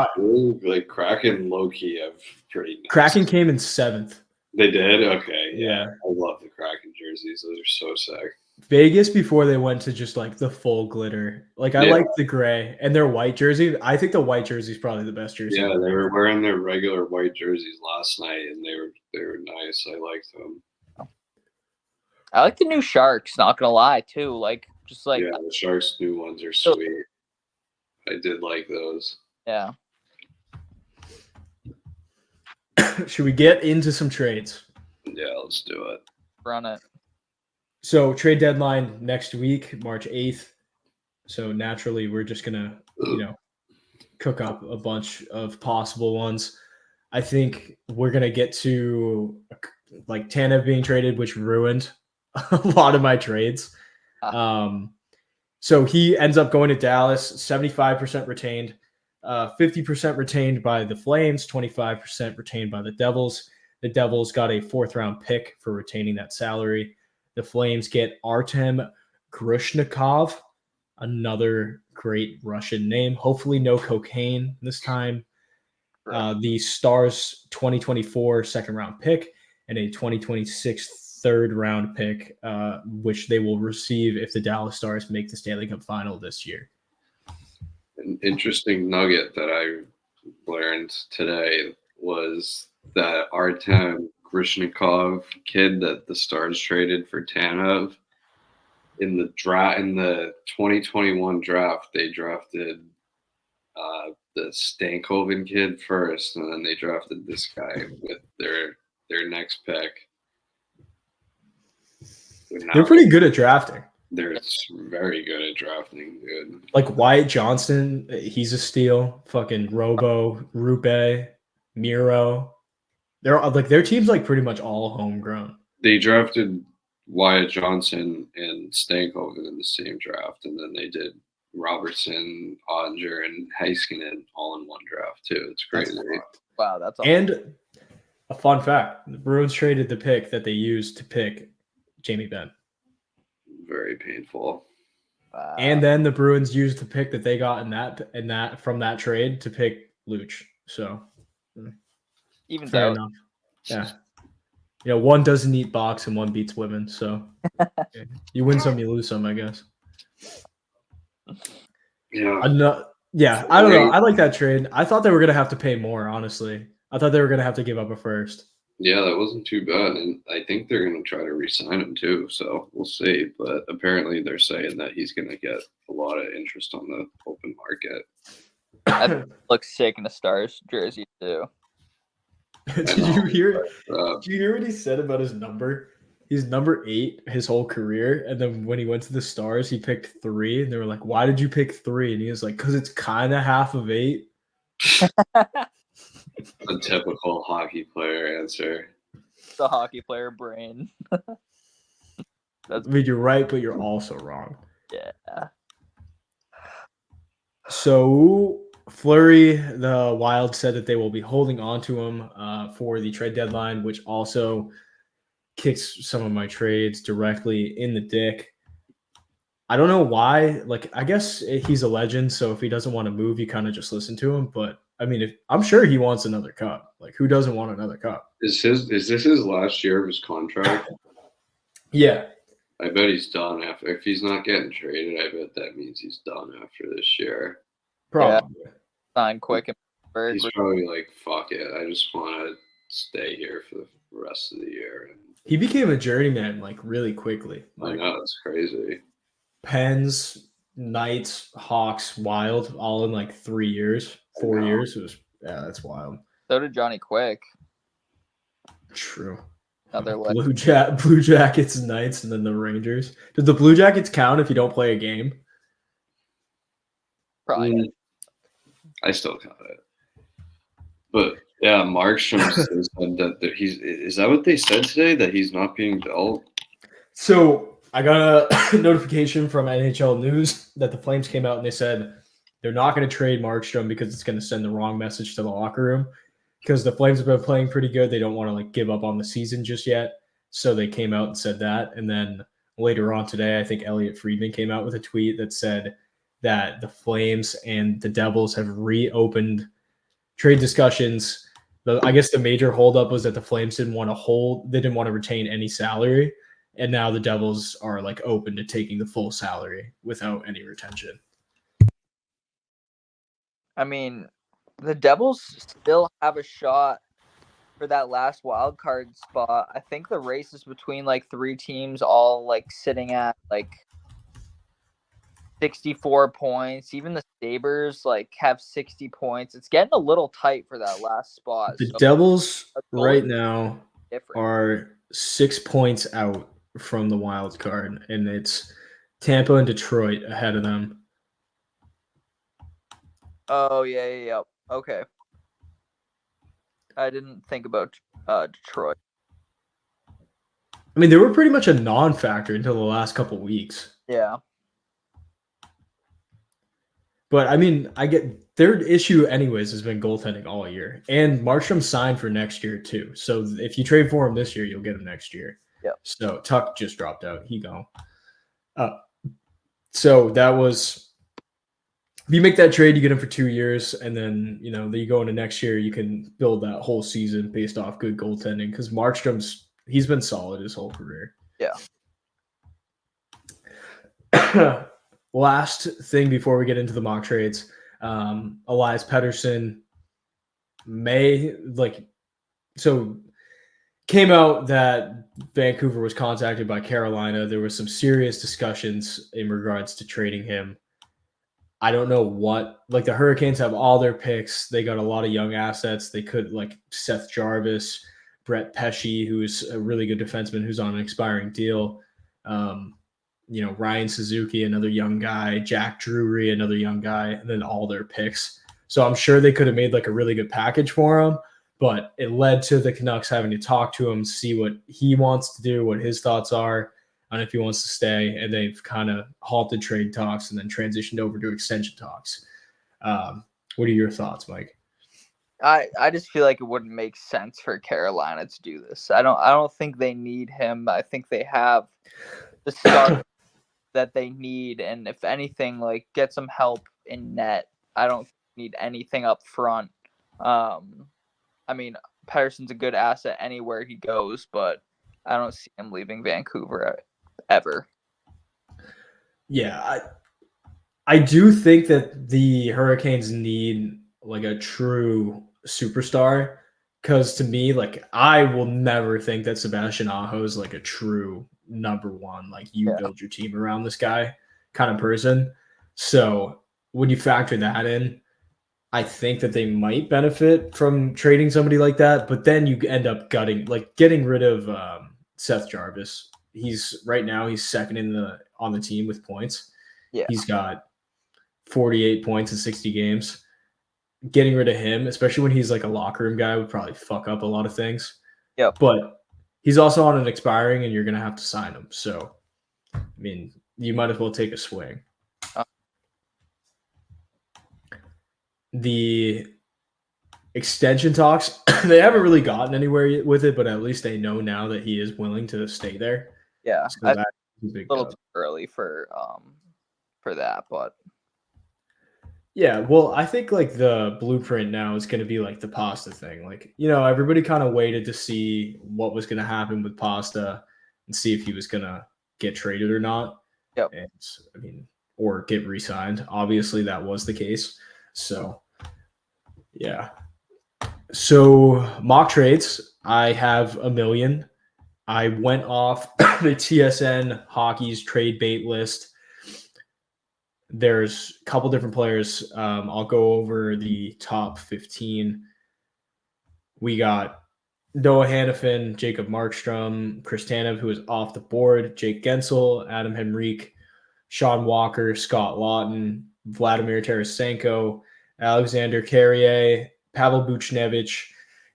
like Kraken, low key have pretty. Nice. Kraken came in 7th. They did. Okay, Yeah. I love the Kraken jerseys. Those are so sick. Vegas before they went to just like the full glitter. Like I like the gray and their white jersey. I think the white jersey is probably the best jersey. Yeah, they were wearing their regular white jerseys last night, and they were nice. I liked them. I like the new Sharks. Not gonna lie, too. Like just like the Sharks' new ones are sweet. I did like those. Yeah. Should we get into some trades? Yeah, let's do it. Run it. So trade deadline next week, March 8th. So naturally, we're just gonna, cook up a bunch of possible ones. I think we're gonna get to like Tanev being traded, which ruined a lot of my trades. So he ends up going to Dallas, 75% retained, 50% retained by the Flames, 25% retained by the Devils. The Devils got a 4th-round pick for retaining that salary. The Flames get Artem Grushnikov, another great Russian name. Hopefully no cocaine this time. Right. The Stars 2024 2nd-round pick and a 2026 3rd-round pick, which they will receive if the Dallas Stars make the Stanley Cup final this year. An interesting nugget that I learned today was that Artem Grushnikov kid that the Stars traded for Tanev in the 2021 draft, they drafted the Stankoven kid first, and then they drafted this guy with their next pick. They're pretty good at drafting. They're very good at drafting, dude. Like Wyatt Johnston, he's a steal. Fucking Robo, Rempe, Miro. They're like their team's like pretty much all homegrown. They drafted Wyatt Johnson and Stankoven in the same draft, and then they did Robertson, Ottinger, and Heiskanen all in one draft too. It's crazy. Wow, that's awesome. And a fun fact: the Bruins traded the pick that they used to pick Jamie Benn. Very painful. Wow. And then the Bruins used the pick that they got in that from that trade to pick Luch. So even fair enough. Yeah. One doesn't eat box and one beats women. So you win some, you lose some, I guess. Yeah. I don't know. I like that trade. I thought they were gonna have to pay more, honestly. I thought they were gonna have to give up a first. Yeah, that wasn't too bad. And I think they're gonna try to re-sign him too. So we'll see. But apparently they're saying that he's gonna get a lot of interest on the open market. That looks sick in a Stars jersey too. Did you hear what he said about his number? He's number 8 his whole career, and then when he went to the Stars, he picked 3, and they were like, "Why did you pick 3?" And he was like, "Because it's kind of half of 8." A typical hockey player answer. The hockey player brain. I mean, you're right, but you're also wrong. Yeah. So Fleury, the Wild said that they will be holding on to him for the trade deadline, which also kicks some of my trades directly in the dick. I don't know why. Like, I guess he's a legend, so if he doesn't want to move, you kind of just listen to him. But I mean, I'm sure he wants another cup. Like, who doesn't want another cup? Is this his last year of his contract? Yeah. I bet he's done after. If he's not getting traded, I bet that means he's done after this year. Probably. Yeah. Sign quick. He's probably like, fuck it. I just want to stay here for the rest of the year. He became a journeyman like really quickly. Like, I know, it's crazy. Pens, Knights, Hawks, Wild, all in like 3 years, 4 years. That's wild. So did Johnny Quick. True. Another Blue Jackets, Knights, and then the Rangers. Did the Blue Jackets count if you don't play a game? Probably. I still count it. But yeah, Markstrom said that is that what they said today, that he's not being dealt? So I got a notification from NHL News that the Flames came out and they said they're not going to trade Markstrom because it's going to send the wrong message to the locker room. Because the Flames have been playing pretty good. They don't want to like give up on the season just yet. So they came out and said that. And then later on today, I think Elliot Friedman came out with a tweet that said that the Flames and the Devils have reopened trade discussions. I guess the major holdup was that the Flames didn't want to retain any salary. And now the Devils are like open to taking the full salary without any retention. I mean, the Devils still have a shot for that last wild card spot. I think the race is between like 3 teams, all like sitting at like 64 points. Even the Sabres like have 60 points. It's getting a little tight for that last spot. The Devils right now different. are 6 points out from the wild card, and it's Tampa and Detroit ahead of them. Oh, yeah. Okay. I didn't think about Detroit. I mean, they were pretty much a non-factor until the last couple weeks. Yeah. But, I mean, I get their issue anyways has been goaltending all year. And Markstrom signed for next year, too. So if you trade for him this year, you'll get him next year. Yeah. So Tuck just dropped out. He gone. So that was – if you make that trade, you get him for 2 years, and then, you know, you go into next year, you can build that whole season based off good goaltending because Markstrom's – he's been solid his whole career. Yeah. Last thing before we get into the mock trades, Elias Pettersson came out that Vancouver was contacted by Carolina. There was some serious discussions in regards to trading him. I don't know what, like the Hurricanes have all their picks. They got a lot of young assets. They could like Seth Jarvis, Brett Pesce, who's a really good defenseman who's on an expiring deal. Ryan Suzuki, another young guy, Jack Drury, another young guy, and then all their picks. So I'm sure they could have made like a really good package for him, but it led to the Canucks having to talk to him, see what he wants to do, what his thoughts are, and if he wants to stay. And they've kind of halted trade talks and then transitioned over to extension talks. What are your thoughts, Mike? I just feel like it wouldn't make sense for Carolina to do this. I don't think they need him. I think they have the start that they need, and if anything, like get some help in net. I don't need anything up front. I mean, Pettersson's a good asset anywhere he goes, but I don't see him leaving Vancouver ever. Yeah, I do think that the Hurricanes need like a true superstar, because to me, like I will never think that Sebastian Aho is like a true number one, like you build your team around this guy kind of person. So when you factor that in, I think that they might benefit from trading somebody like that, but then you end up getting rid of Seth Jarvis. He's second on the team with points. Yeah. He's got 48 points in 60 games. Getting rid of him, especially when he's like a locker room guy, would probably fuck up a lot of things. Yep. But he's also on an expiring, and you're going to have to sign him. So, I mean, you might as well take a swing. The extension talks, they haven't really gotten anywhere with it, but at least they know now that he is willing to stay there. Yeah. So that's a big little too early for that, but yeah, well, I think like the blueprint now is going to be like the Pasta thing. Like, everybody kind of waited to see what was going to happen with Pasta and see if he was going to get traded or not. Yep. And or get re-signed. Obviously, that was the case. So, yeah. So, mock trades, I have a million. I went off the TSN Hockey's trade bait list. There's a couple different players. I'll go over the top 15. We got Noah Hannafin, Jacob Markstrom, Chris Tanev, who is off the board, Jake Gensel, Adam Henrique, Sean Walker, Scott Lawton, Vladimir Tarasenko, Alexander Carrier, Pavel Buchnevich,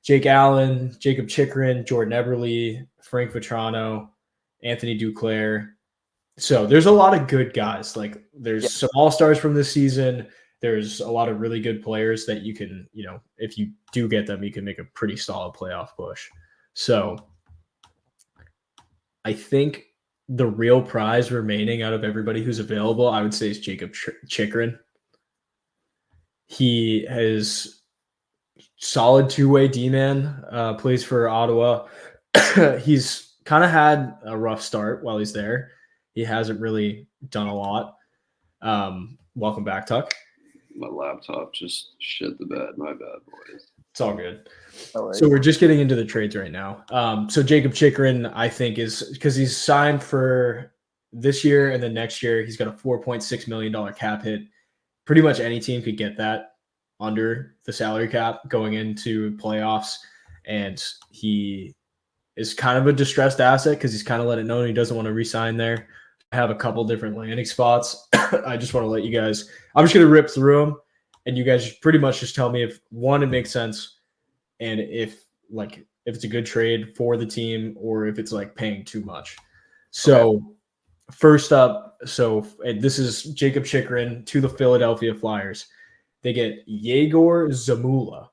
Jake Allen, Jacob Chikrin, Jordan Eberle, Frank Vetrano, Anthony Duclair. So there's a lot of good guys. Like there's some all-stars from this season. There's a lot of really good players that you can, if you do get them, you can make a pretty solid playoff push. So I think the real prize remaining out of everybody who's available, I would say, is Jacob Chikrin. He has solid two-way D-man, plays for Ottawa. He's kind of had a rough start while he's there. He hasn't really done a lot. Welcome back, Tuck. My laptop just shit the bed. My bad, boys. It's all good. No So we're just getting into the trades right now. So Jacob Chikrin, I think, is because he's signed for this year and then next year. He's got a $4.6 million cap hit. Pretty much any team could get that under the salary cap going into playoffs. And he is kind of a distressed asset because he's kind of let it know he doesn't want to re-sign there. I have a couple different landing spots. I just want to let you guys – I'm just going to rip through them, and you guys pretty much just tell me if, one, it makes sense, and if it's a good trade for the team or if it's like paying too much. So first up, this is Jacob Chikrin to the Philadelphia Flyers. They get Yegor Zamula.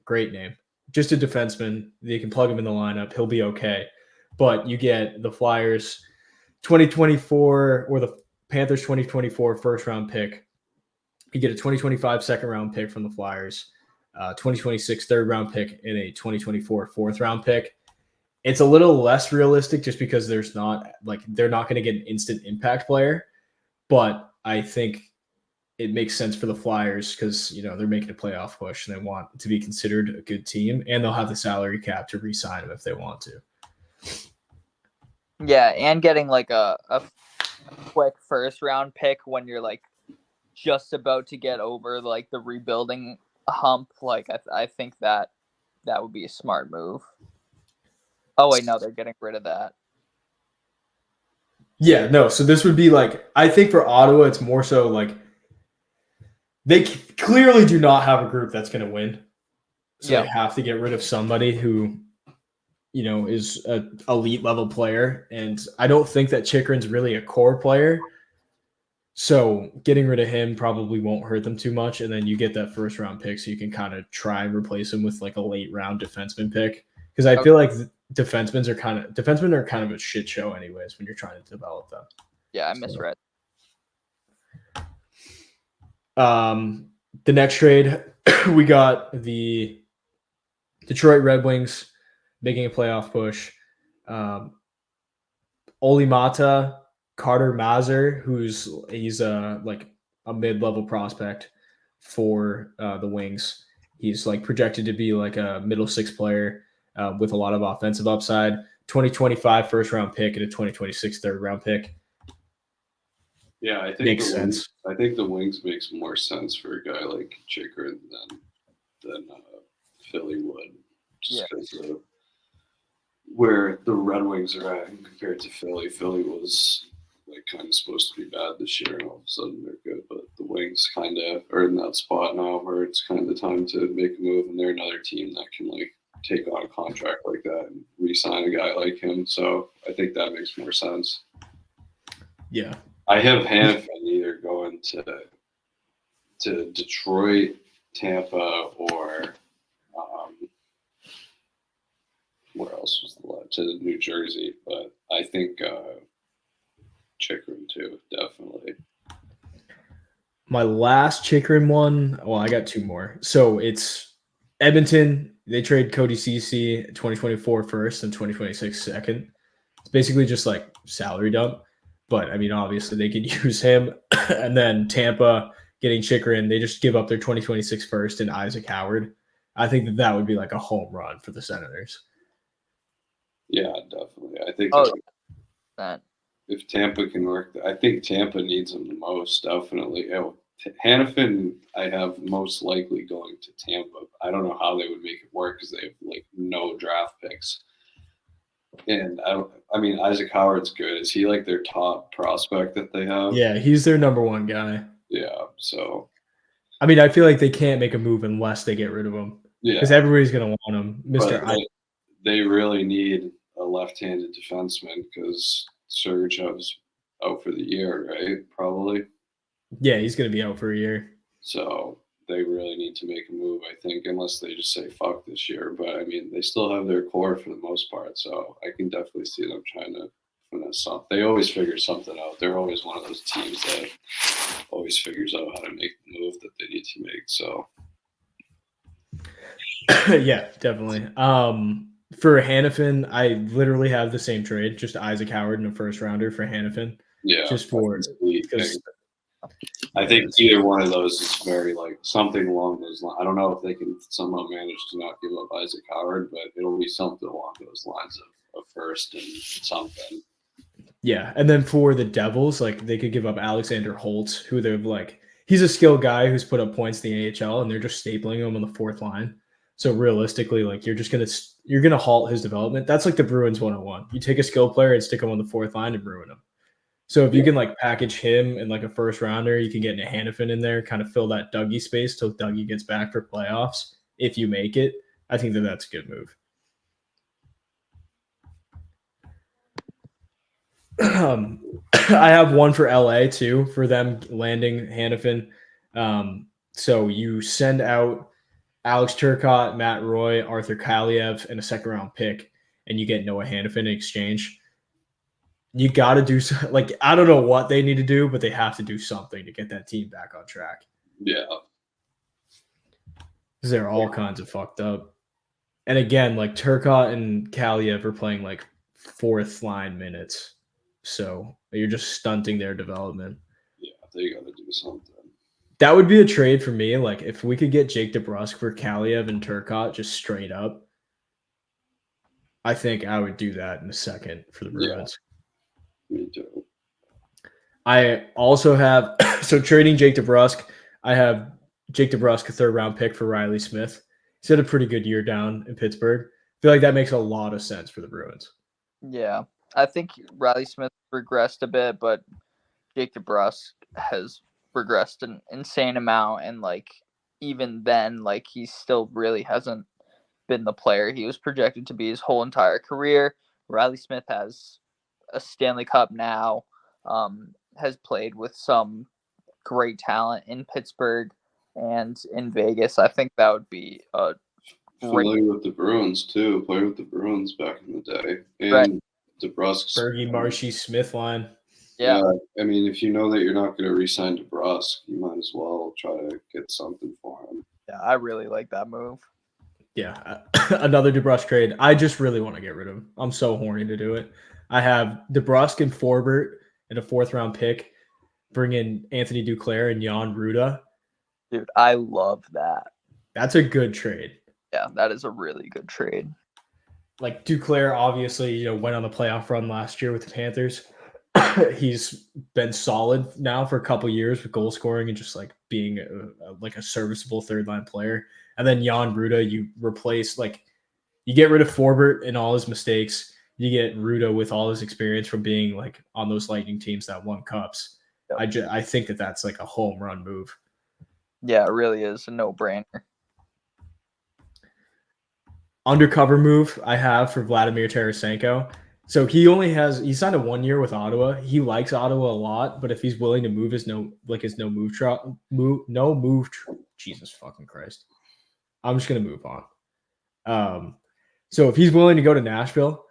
Great name. Just a defenseman. They can plug him in the lineup. He'll be okay. But you get the Flyers 2024 or the Panthers 2024 first round pick. You get a 2025 second round pick from the Flyers, 2026 third round pick, and a 2024 fourth round pick. It's a little less realistic just because they're not going to get an instant impact player, but I think it makes sense for the Flyers because they're making a playoff push and they want to be considered a good team, and they'll have the salary cap to re-sign them if they want to. Yeah, and getting like a quick first round pick when you're like just about to get over like the rebuilding hump, like I think that would be a smart move. Oh wait, no, they're getting rid of that. Yeah, no. So this would be I think for Ottawa, it's more so they clearly do not have a group that's going to win. So they have to get rid of somebody who is an elite level player. And I don't think that Chikrin's really a core player. So getting rid of him probably won't hurt them too much. And then you get that first round pick so you can kind of try and replace him with a late round defenseman pick. Because I feel like defensemen are kind of a shit show anyways when you're trying to develop them. Yeah, I misread. The next trade, we got the Detroit Red Wings making a playoff push. Olimata Carter Mazur, he's a mid-level prospect for the Wings. He's projected to be a middle six player with a lot of offensive upside. 2025 first round pick and a 2026 third round pick. Yeah, I think makes sense. I think the Wings makes more sense for a guy like Chikrin than Philly would, just because of where the Red Wings are at compared to Philly. Philly was kind of supposed to be bad this year, and all of a sudden they're good. But the Wings kind of are in that spot now where it's kind of time to make a move, and they're another team that can take on a contract like that and re-sign a guy like him. So I think that makes more sense. Yeah. I have Hanifin either going to Detroit, Tampa, or where else was the left? To New Jersey. But I think Chikrin too, definitely. My last Chikrin one, well, I got two more. So it's Edmonton. They trade Cody Ceci 2024 first and 2026 second. It's basically just salary dump. But, I mean, obviously they could use him. And then Tampa getting Chikrin, they just give up their 2026 first and Isaac Howard. I think that would be a home run for the Senators. Yeah, definitely. I think if Tampa can work, I think Tampa needs him the most, definitely. Hanifin, I have most likely going to Tampa. I don't know how they would make it work because they have no draft picks. And I mean, Isaac Howard's good. Is he their top prospect that they have? Yeah, he's their number one guy. Yeah, so. I mean, I feel like they can't make a move unless they get rid of him. Yeah. Because everybody's going to want him. They really need a left-handed defenseman because Sergeyev's out for the year, right? Probably. Yeah, he's going to be out for a year. So they really need to make a move, I think, unless they just say fuck this year. But I mean, they still have their core for the most part, so I can definitely see them trying to And that's something. They always figure something out. They're always one of those teams that always figures out how to make the move that they need to make. So yeah, definitely. For Hannafin, I literally have the same trade, just Isaac Howard and a first rounder for Hannafin. yeah, Just for because I think either one of those is very like something along those lines. I don't know if they can somehow manage to not give up Isaac Howard, but it'll be something along those lines of first and something. yeah, and then for the Devils, like they could give up Alexander Holtz, who they're like he's a skilled guy who's put up points in the AHL, and they're just stapling him on the fourth line. So realistically, like you're gonna halt his development. That's like the Bruins 101. You take a skilled player and stick him on the fourth line and ruin him. So if you can like package him and like a first rounder, you can get a Hannafin in there, kind of fill that Dougie space till Dougie gets back for playoffs. If you make it, I think that's a good move. I have one for LA too for them landing Hannafin. So you send out Alex Turcotte, Matt Roy, Arthur Kaliev, and a second round pick, and you get Noah Hannafin in exchange. You got to do like I don't know what they need to do, but they have to do something to get that team back on track. Yeah, Because they're all kinds of fucked up. And again, like Turcotte and Kaliev are playing like fourth line minutes, so you're just stunting their development. yeah, they got to do something. That would be a trade for me. Like if we could get Jake DeBrusk for Kaliev and Turcotte just straight up, I think I would do that in a second for the Bruins. Yeah. Me too. I also have so trading Jake DeBrusk. I have Jake DeBrusk, a third round pick for Riley Smith. He's had a pretty good year down in Pittsburgh. I feel like that makes a lot of sense for the Bruins. Yeah, I think Riley Smith regressed a bit, but Jake DeBrusk has regressed an insane amount, and like even then, like he still really hasn't been the player he was projected to be his whole entire career. Riley Smith has a Stanley Cup now, has played with some great talent in Pittsburgh and in Vegas. I think that would be a great. Familiar with the Bruins too. Played with the Bruins back in the day. And Right. DeBrusk's Bergie, Marshy, Smith line. Yeah. I mean, if you know that you're not going to re-sign DeBrusk, you might as well try to get something for him. Yeah, I really like that move. Yeah, another DeBrusk trade. I just really want to get rid of him. I'm so horny to do it. I have DeBrusk and Forbert and a fourth round pick. Bring in Anthony Duclair and Jan Ruda. Dude, I love that. That's a good trade. Yeah, that is a really good trade. Like Duclair, obviously, went on the playoff run last year with the Panthers. He's been solid now for a couple years with goal scoring and just like being a serviceable third line player. And then Jan Ruda, you replace you get rid of Forbert and all his mistakes. You get Ruda with all his experience from being like on those Lightning teams that won cups. Yep. I think that's like a home run move. Yeah, it really is a no-brainer. Undercover move I have for Vladimir Tarasenko. So he signed a 1 year with Ottawa. He likes Ottawa a lot, but if he's willing to move Jesus fucking Christ. I'm just going to move on. So if he's willing to go to Nashville,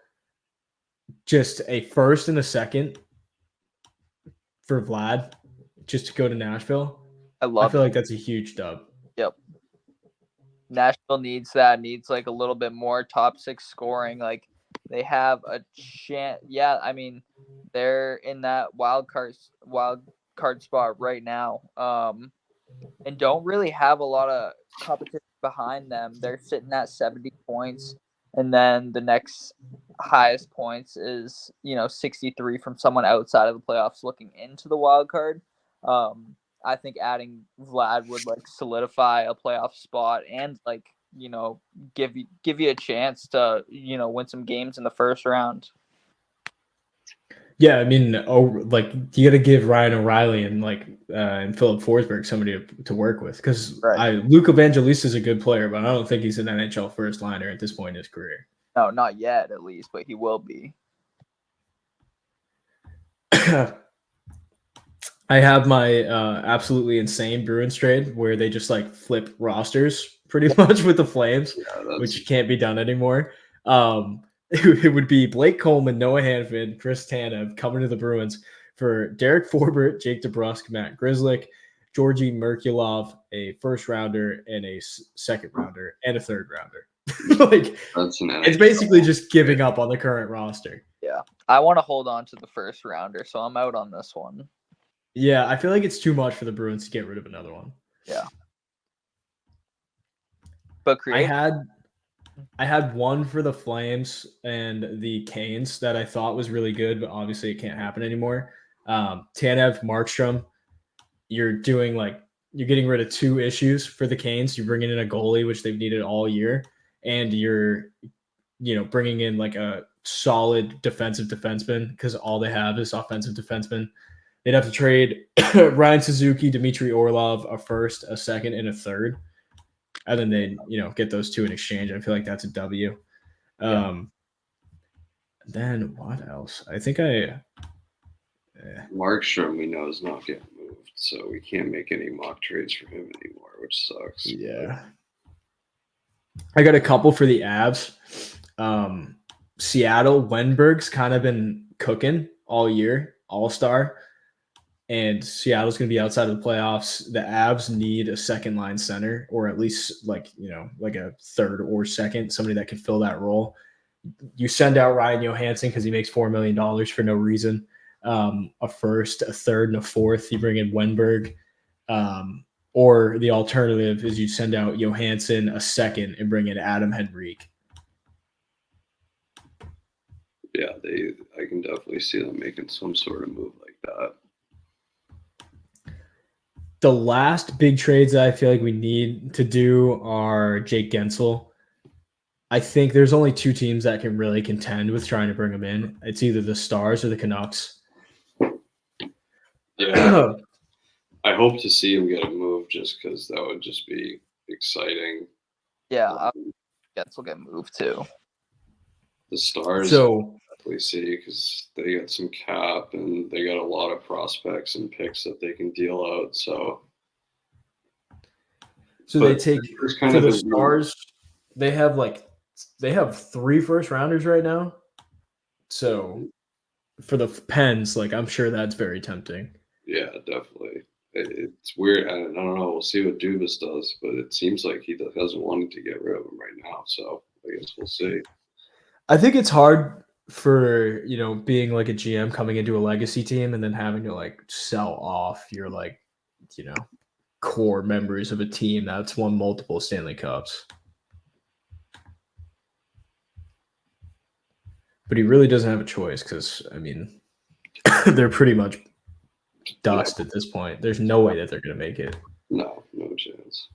just a first and a second for Vlad, just to go to Nashville. I feel like that's a huge dub. Yep. Nashville needs that. Needs like a little bit more top six scoring. Like they have a chance. Yeah, I mean, they're in that wild card spot right now. And don't really have a lot of competition behind them. They're sitting at 70 points. And then the next highest points is, 63 from someone outside of the playoffs looking into the wild card. I think adding Vlad would solidify a playoff spot and give you a chance to, win some games in the first round. Yeah, I mean, you got to give Ryan O'Reilly and Philip Forsberg somebody to work with because Luke Evangelista is a good player, but I don't think he's an NHL first liner at this point in his career. No, not yet, at least, but he will be. I have my absolutely insane Bruins trade where they just flip rosters pretty much with the Flames, which can't be done anymore. it would be Blake Coleman, Noah Hanford, Chris Tanev coming to the Bruins for Derek Forbort, Jake DeBrusk, Matt Grzelcyk, Georgi Merkulov, a first rounder and a second rounder and a third rounder. Like That's an it's basically just giving up on the current roster. Yeah. I want to hold on to the first rounder, so I'm out on this one. Yeah, I feel like it's too much for the Bruins to get rid of another one. Yeah. But I had one for the Flames and the Canes that I thought was really good, but obviously it can't happen anymore. Tanev, Markstrom, you're getting rid of 2 issues for the Canes. You're bringing in a goalie, which they've needed all year, and you're bringing in like a solid defensive defenseman because all they have is offensive defensemen. They'd have to trade Ryan Suzuki, Dmitry Orlov, a first, a second, and a third. And then they, get those 2 in exchange. I feel like that's a W. Then what else? I think Markstrom, we know, is not getting moved, so we can't make any mock trades for him anymore, which sucks. Yeah. I got a couple for the Avs. Seattle, Wenberg's kind of been cooking all year, all-star. And Seattle's going to be outside of the playoffs. The Avs need a second line center, or at least like a third or second, somebody that can fill that role. You send out Ryan Johansson because he makes $4 million for no reason. A first, a third, and a fourth. You bring in Wenberg. Or the alternative is you send out Johansson, a second, and bring in Adam Henrique. Yeah, I can definitely see them making some sort of move like that. The last big trades that I feel like we need to do are Jake Gensel. I think there's only 2 teams that can really contend with trying to bring him in. It's either the Stars or the Canucks. Yeah, I hope to see him get a move just because that would just be exciting. Yeah, I guess we'll get moved too. The Stars, So definitely see because they got some cap and they got a lot of prospects and picks that they can deal out. So they take kind for of the Stars. They have 3 first rounders right now. So for the Pens, I'm sure that's very tempting. Yeah, definitely. It's weird. I don't know. We'll see what Dubas does, but it seems like he doesn't want to get rid of him right now. So I guess we'll see. I think it's hard for, being like a GM coming into a legacy team and then having to sell off your core members of a team that's won multiple Stanley Cups. But he really doesn't have a choice because, they're pretty much dust at this point. There's no way that they're going to make it. No chance.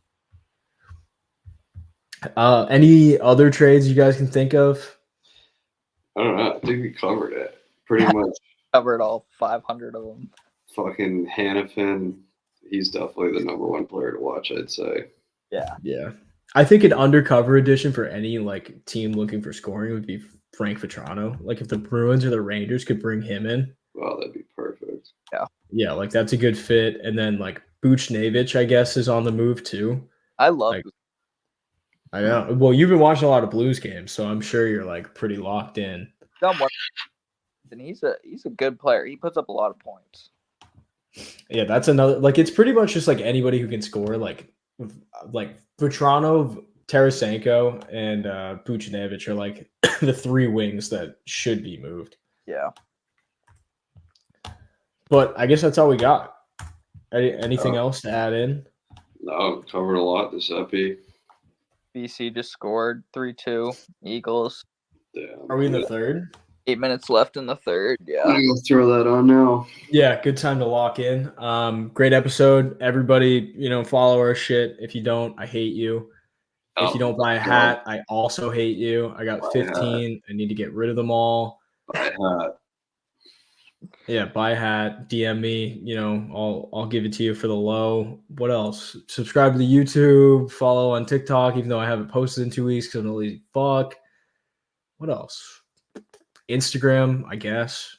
Any other trades you guys can think of? I don't know. I think we covered it pretty much. Covered all 500 of them. Fucking Hannafin, he's definitely the number 1 player to watch, I'd say. Yeah. I think an undercover addition for any team looking for scoring would be Frank Vetrano. If the Bruins or the Rangers could bring him in. Wow, that'd be perfect. Yeah, that's a good fit. And then Buchnevich, I guess, is on the move too. I love I know. Well, you've been watching a lot of Blues games, so I'm sure you're pretty locked in. and he's a good player. He puts up a lot of points. Yeah, that's another it's pretty much just anybody who can score, like Vetrano, Tarasenko, and Buchnevich are the 3 wings that should be moved. Yeah. But I guess that's all we got. Anything else to add in? No, covered a lot this epi. BC just scored 3-2. Eagles. Yeah. Are we in the third? 8 minutes left in the third. Yeah. I'm going to throw that on now. Yeah, good time to lock in. Great episode. Everybody, follow our shit. If you don't, I hate you. If you don't buy a hat, I also hate you. I got 15. I need to get rid of them all. Buy a hat. Yeah, buy a hat. DM me. I'll give it to you for the low. What else? Subscribe to the YouTube. Follow on TikTok, even though I haven't posted in 2 weeks because I'm lazy fuck. What else? Instagram, I guess.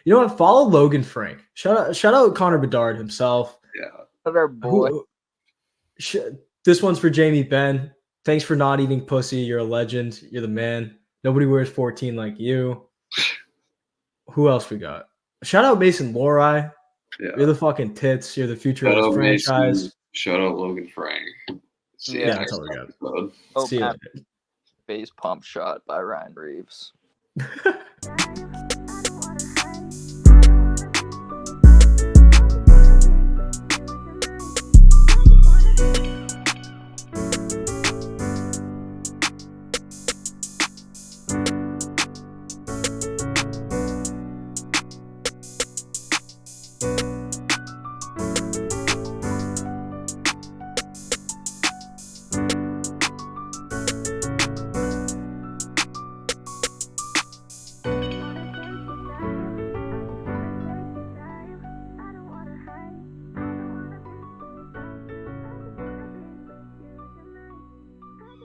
You know what? Follow Logan Frank. Shout out Connor Bedard himself. Yeah. Our boy. This one's for Jamie Ben. Thanks for not eating pussy. You're a legend. You're the man. Nobody wears 14 like you. Who else we got? Shout out Mason Lorai. Yeah. You're the fucking tits. You're the future Shout of out this franchise. Mason. Shout out Logan Frank. See you Yeah, that's next all we got. episode. Oh, See you Matt, later. base pump shot by Ryan Reeves.